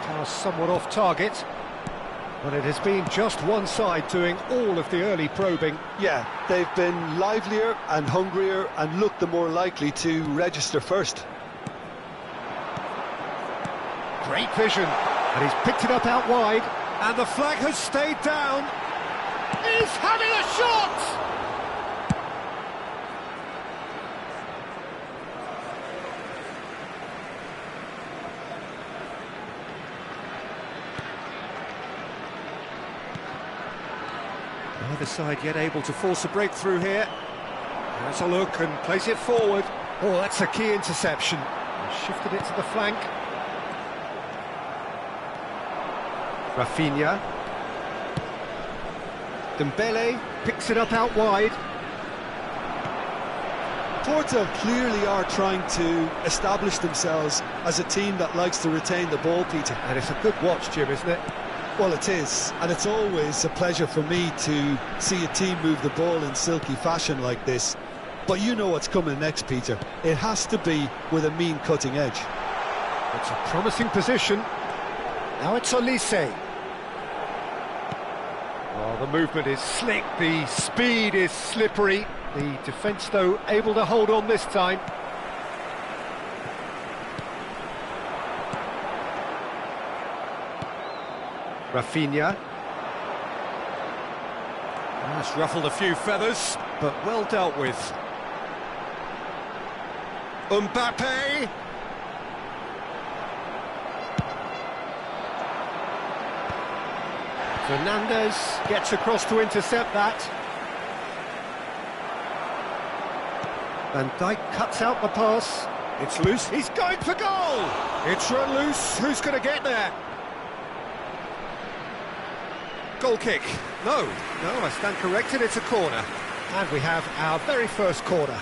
Pass somewhat off target. But it has been just one side doing all of the early probing. Yeah, they've been livelier and hungrier and looked the more likely to register first. Great vision. And he's picked it up out wide. And the flag has stayed down. He's having a shot! Neither side yet able to force a breakthrough here. Has a look and plays it forward. Oh, that's a key interception. Shifted it to the flank. Rafinha. Dembele picks it up out wide. Porto clearly are trying to establish themselves as a team that likes to retain the ball, Peter. And it's a good watch, Jim, isn't it? Well, it is, and it's always a pleasure for me to see a team move the ball in silky fashion like this. But you know what's coming next, Peter. It has to be with a mean cutting edge. It's a promising position. Now it's Olise. Oh, the movement is slick, the speed is slippery. The defence, though, able to hold on this time. Rafinha. That's ruffled a few feathers, but well dealt with. Mbappe. Fernandez gets across to intercept that. Van Dijk cuts out the pass. It's loose. He's going for goal. It's run loose. Who's going to get there? Goal kick. No, I stand corrected. It's a corner. And we have our very first corner.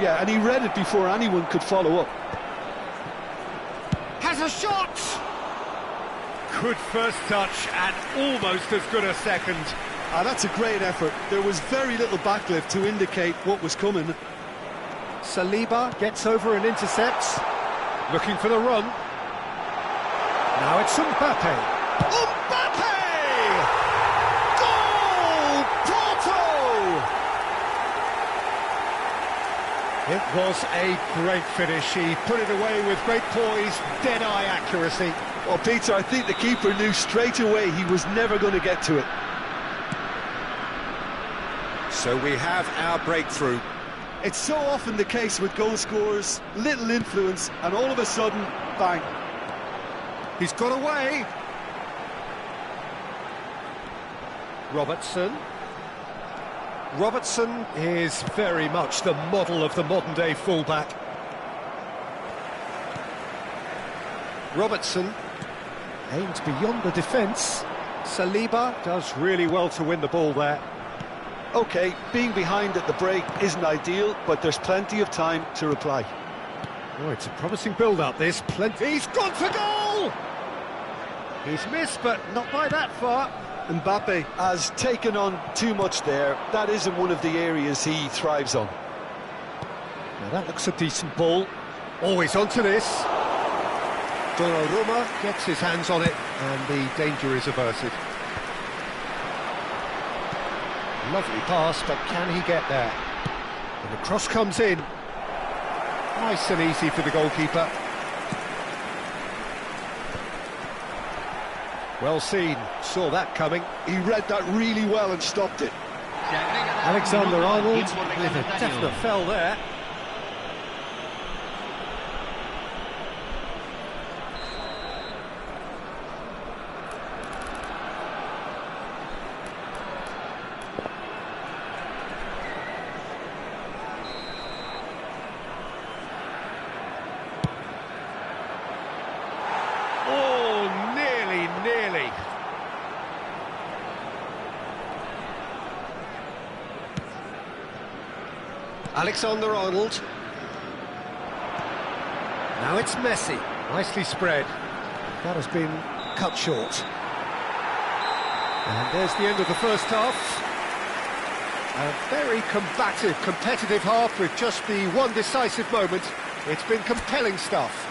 Yeah, and he read it before anyone could follow up. Has a shot! Good first touch and almost as good a second. That's a great effort. There was very little backlift to indicate what was coming. Saliba gets over and intercepts. Looking for the run. Now it's Mbappe. Mbappe! Goal! Porto! It was a great finish. He put it away with great poise, dead-eye accuracy. Well, Peter, I think the keeper knew straight away he was never going to get to it. So we have our breakthrough. It's so often the case with goal scorers, little influence, and all of a sudden, bang. He's got away. Robertson. Robertson is very much the model of the modern-day fullback. Robertson aims beyond the defence. Saliba does really well to win the ball there. OK, being behind at the break isn't ideal, but there's plenty of time to reply. Oh, it's a promising build-up, this. Plenty. He's gone for goal! He's missed, but not by that far. Mbappe has taken on too much there. That isn't one of the areas he thrives on. Now that looks a decent ball. Always onto this. Donnarumma gets his hands on it, and the danger is averted. Lovely pass, but can he get there? And the cross comes in. Nice and easy for the goalkeeper. Well seen, saw that coming. He read that really well and stopped it. Alexander-Arnold with a definite fell there. Oh, nearly. Alexander-Arnold. Now it's Messi. Nicely spread. That has been cut short. And there's the end of the first half. A very combative, competitive half with just the one decisive moment. It's been compelling stuff.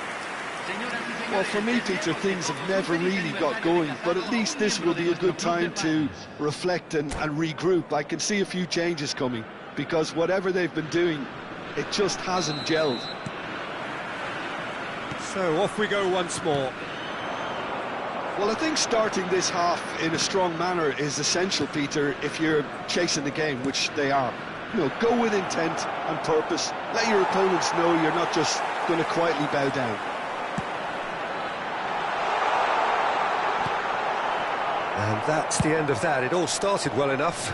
Well, for me, Peter, things have never really got going, but at least this will be a good time to reflect and regroup. I can see a few changes coming, because whatever they've been doing, it just hasn't gelled. So off we go once more. Well, I think starting this half in a strong manner is essential, Peter, if you're chasing the game, which they are. You know, go with intent and purpose. Let your opponents know you're not just going to quietly bow down. And that's the end of that. It all started well enough.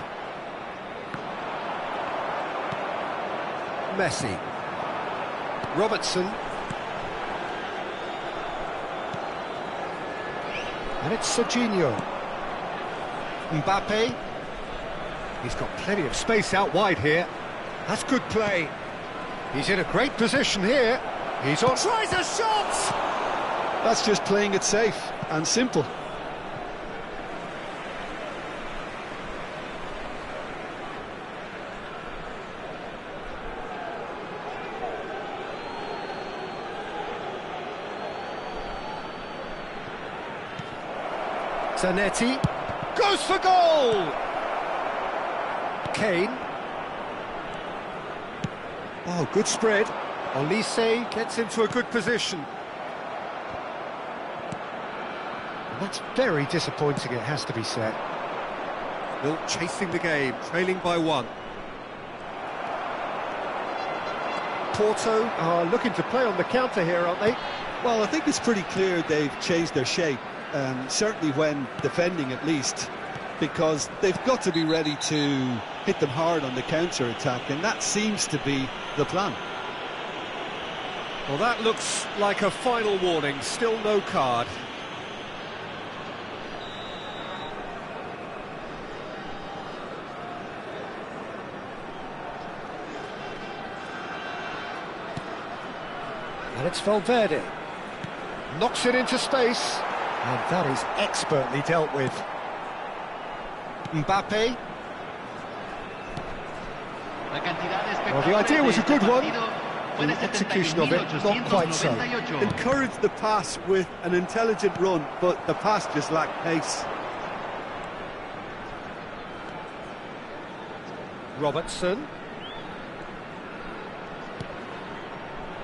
Messi. Robertson. And it's Serginho. Mbappe. He's got plenty of space out wide here. That's good play. He's in a great position here. He's on. Tries a shot! That's just playing it safe and simple. Zanetti goes for goal! Kane. Oh, good spread. Olise gets into a good position. And that's very disappointing, it has to be said. Mill chasing the game, trailing by 1. Porto are looking to play on the counter here, aren't they? Well, I think it's pretty clear they've changed their shape. Certainly when defending at least, because they've got to be ready to hit them hard on the counter-attack, and that seems to be the plan. Well, that looks like a final warning, still no card. And it's Valverde. Knocks it into space. And that is expertly dealt with. Mbappe. Well, the idea was a good one. The execution of it, not quite so. Encouraged the pass with an intelligent run, but the pass just lacked pace. Robertson.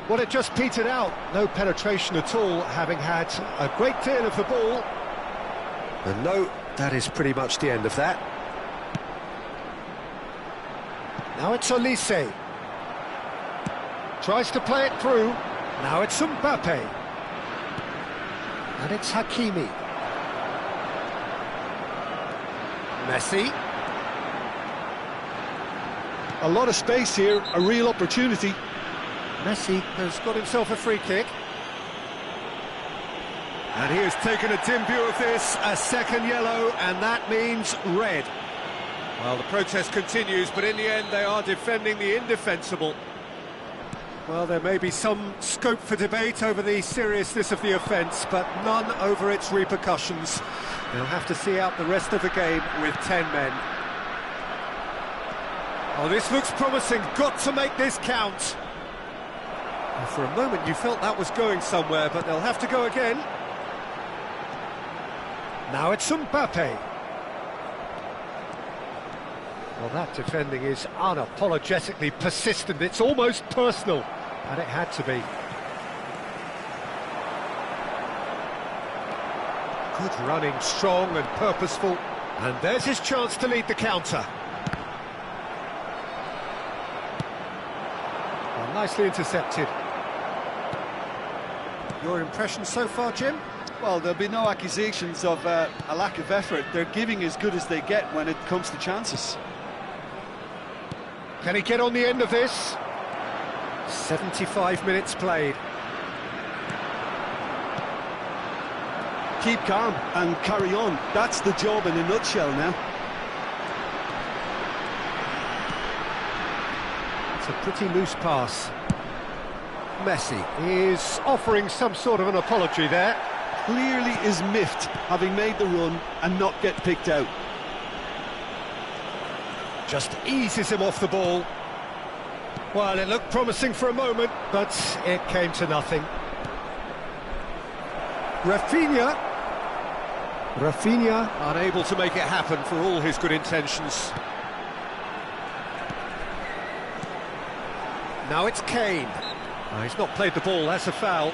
Well, it just petered out. No penetration at all, having had a great deal of the ball. And no, that is pretty much the end of that. Now it's Olise. Tries to play it through. Now it's Mbappe. And it's Hakimi. Messi. A lot of space here, a real opportunity. Messi has got himself a free kick. And he has taken a dim view of this, a second yellow, and that means red. Well, the protest continues, but in the end they are defending the indefensible. Well, there may be some scope for debate over the seriousness of the offence, but none over its repercussions. They'll have to see out the rest of the game with 10 men. Oh, this looks promising. Got to make this count. Well, for a moment you felt that was going somewhere, but they'll have to go again. Now it's Mbappe. Well, that defending is unapologetically persistent. It's almost personal, and it had to be. Good running, strong and purposeful. And there's his chance to lead the counter. Well, nicely intercepted. Your impression so far, Jim? Well, there'll be no accusations of a lack of effort. They're giving as good as they get when it comes to chances. Can he get on the end of this? 75 minutes played. Keep calm and carry on. That's the job in a nutshell now. It's a pretty loose pass. Messi is offering some sort of an apology there. Clearly is miffed, having made the run and not get picked out. Just eases him off the ball. Well, it looked promising for a moment, But it came to nothing. Rafinha. Rafinha. unable to make it happen for all his good intentions. Now it's Kane. Oh, he's not played the ball, that's a foul.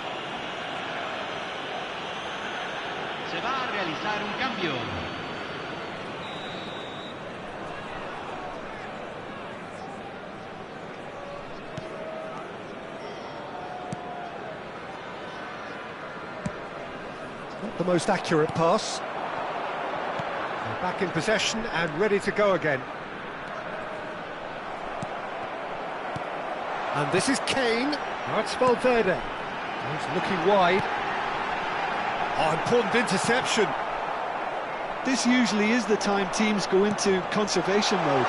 Se va a realizar un cambio. Not the most accurate pass. They're back in possession and ready to go again. And this is Kane. Now it's Valverde. He's looking wide. Oh, important interception. This usually is the time teams go into conservation mode.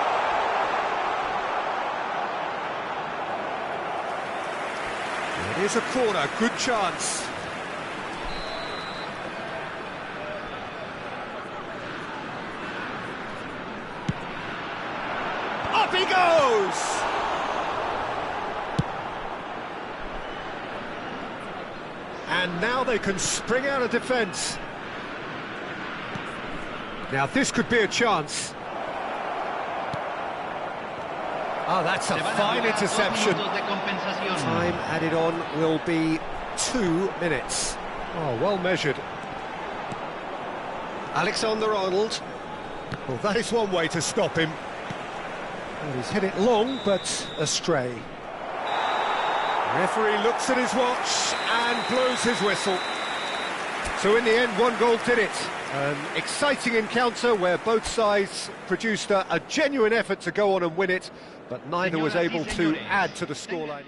It is a corner, good chance. Up he goes! And now they can spring out of defence. Now this could be a chance. Oh, that's a fine interception. Time added on will be 2 minutes. Oh, well measured. Alexander-Arnold. Well, that is one way to stop him. Well, he's hit it long, but astray. Referee looks at his watch and blows his whistle. So in the end, one goal did it. An exciting encounter where both sides produced a genuine effort to go on and win it, but neither was able to add to the scoreline.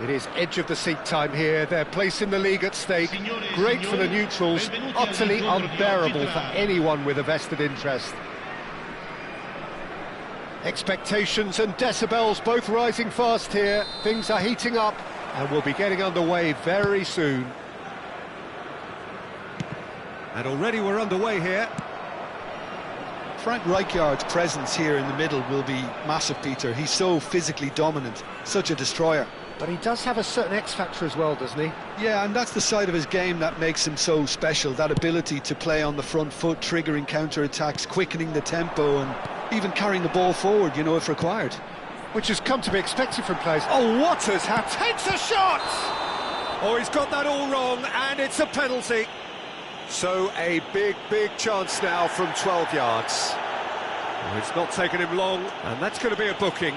It is edge-of-the-seat time here. Their place in the league at stake. Great for the neutrals, utterly unbearable for anyone with a vested interest. Expectations and decibels both rising fast here. Things are heating up and we'll be getting underway very soon. And already we're underway here. Frank Rijkaard's presence here in the middle will be massive, Peter. He's so physically dominant, such a destroyer. But he does have a certain X-factor as well, doesn't he? Yeah, and that's the side of his game that makes him so special, that ability to play on the front foot, triggering counter-attacks, quickening the tempo, and even carrying the ball forward, you know, if required. Which has come to be expected from players. Oh, Waters takes a shot! Oh, he's got that all wrong, and it's a penalty. So a big chance now from 12 yards. Well, it's not taken him long, and that's going to be a booking.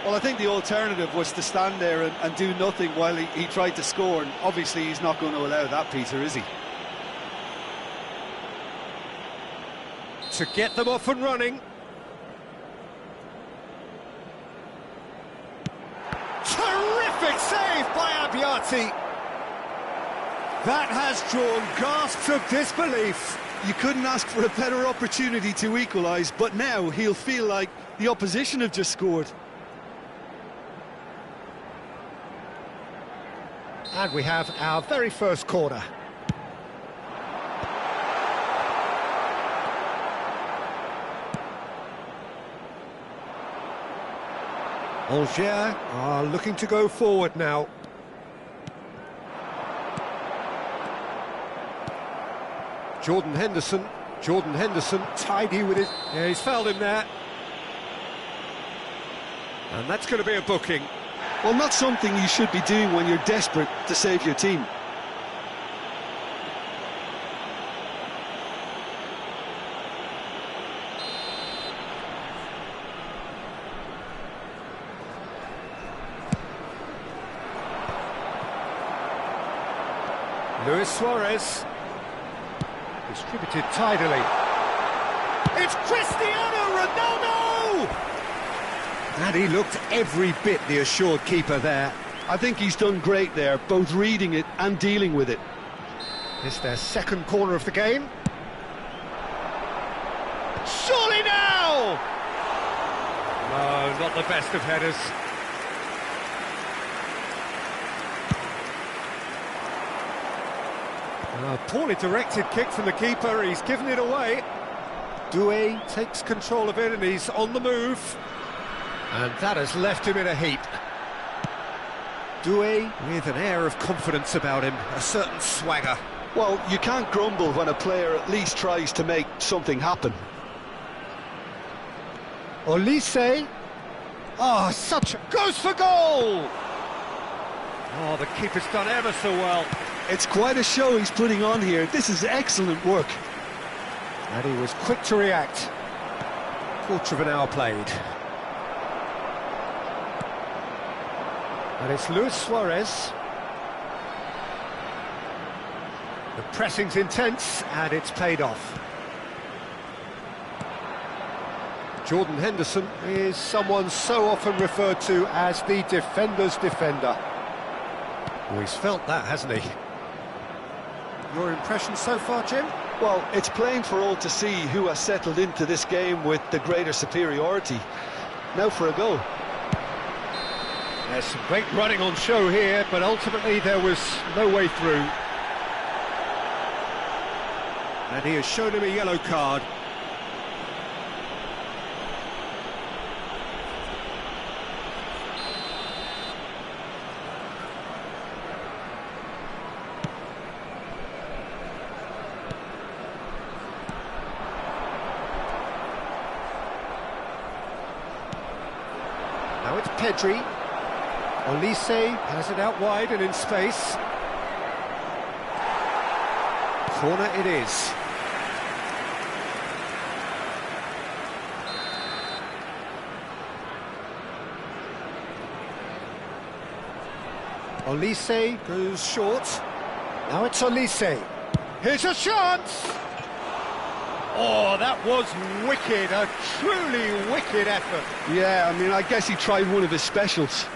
Well, I think the alternative was to stand there and do nothing while he tried to score, and obviously he's not going to allow that, Peter, is he? To get them off and running. Terrific save by Abbiati. That has drawn gasps of disbelief. You couldn't ask for a better opportunity to equalise, but now he'll feel like the opposition have just scored. And we have our very first corner. Angers are looking to go forward now. Jordan Henderson tidy with it. Yeah, he's fouled him there. And that's going to be a booking. Well, not something you should be doing when you're desperate to save your team. Luis Suarez. Distributed tidily. It's Cristiano Ronaldo! And he looked every bit the assured keeper there. I think he's done great there, both reading it and dealing with it. This is their second corner of the game. Surely now! No, not the best of headers. A poorly directed kick from the keeper, he's given it away. Doué takes control of it and he's on the move. And that has left him in a heap. Doué with an air of confidence about him, a certain swagger. Well, you can't grumble when a player at least tries to make something happen. Olise. Oh, goes for goal! Oh, the keeper's done ever so well. It's quite a show he's putting on here. This is excellent work. And he was quick to react. Quarter of an hour played. And it's Luis Suarez. The pressing's intense, and it's paid off. Jordan Henderson is someone so often referred to as the defender's defender. Well, he's felt that, hasn't he? Your impression so far, Jim? Well, it's plain for all to see who has settled into this game with the greater superiority. Now for a goal. There's some great running on show here, but ultimately there was no way through. And he has shown him a yellow card. Now it's Pedri. Olise has it out wide and in space. Corner it is. Olise goes short. Now it's Olise. Here's a chance! Oh, that was wicked, a truly wicked effort. Yeah, I mean, I guess he tried one of his specials.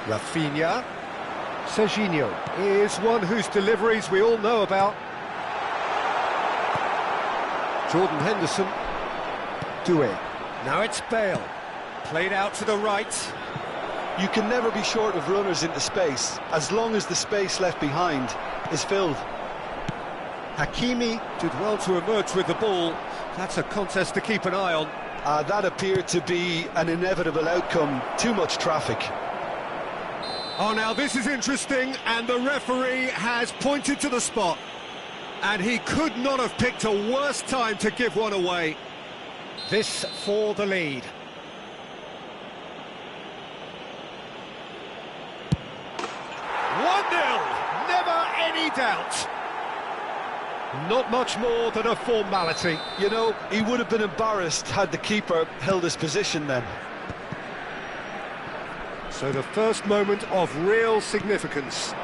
Rafinha. Serginho is one whose deliveries we all know about. Jordan Henderson. Doué. Now it's Bale. Played out to the right. You can never be short of runners into space, as long as the space left behind is filled. Hakimi did well to emerge with the ball. That's a contest to keep an eye on. That appeared to be an inevitable outcome. Too much traffic. Oh, now this is interesting, and the referee has pointed to the spot. And he could not have picked a worse time to give one away. This for the lead. Never any doubt. Not much more than a formality. You know, he would have been embarrassed had the keeper held his position then. So the first moment of real significance.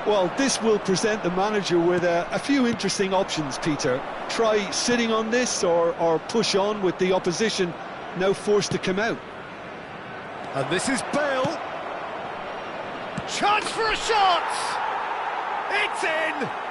Well, this will present the manager with a few interesting options, Peter. Try sitting on this or push on with the opposition now forced to come out. And this is Bale. Chance for a shot! It's in!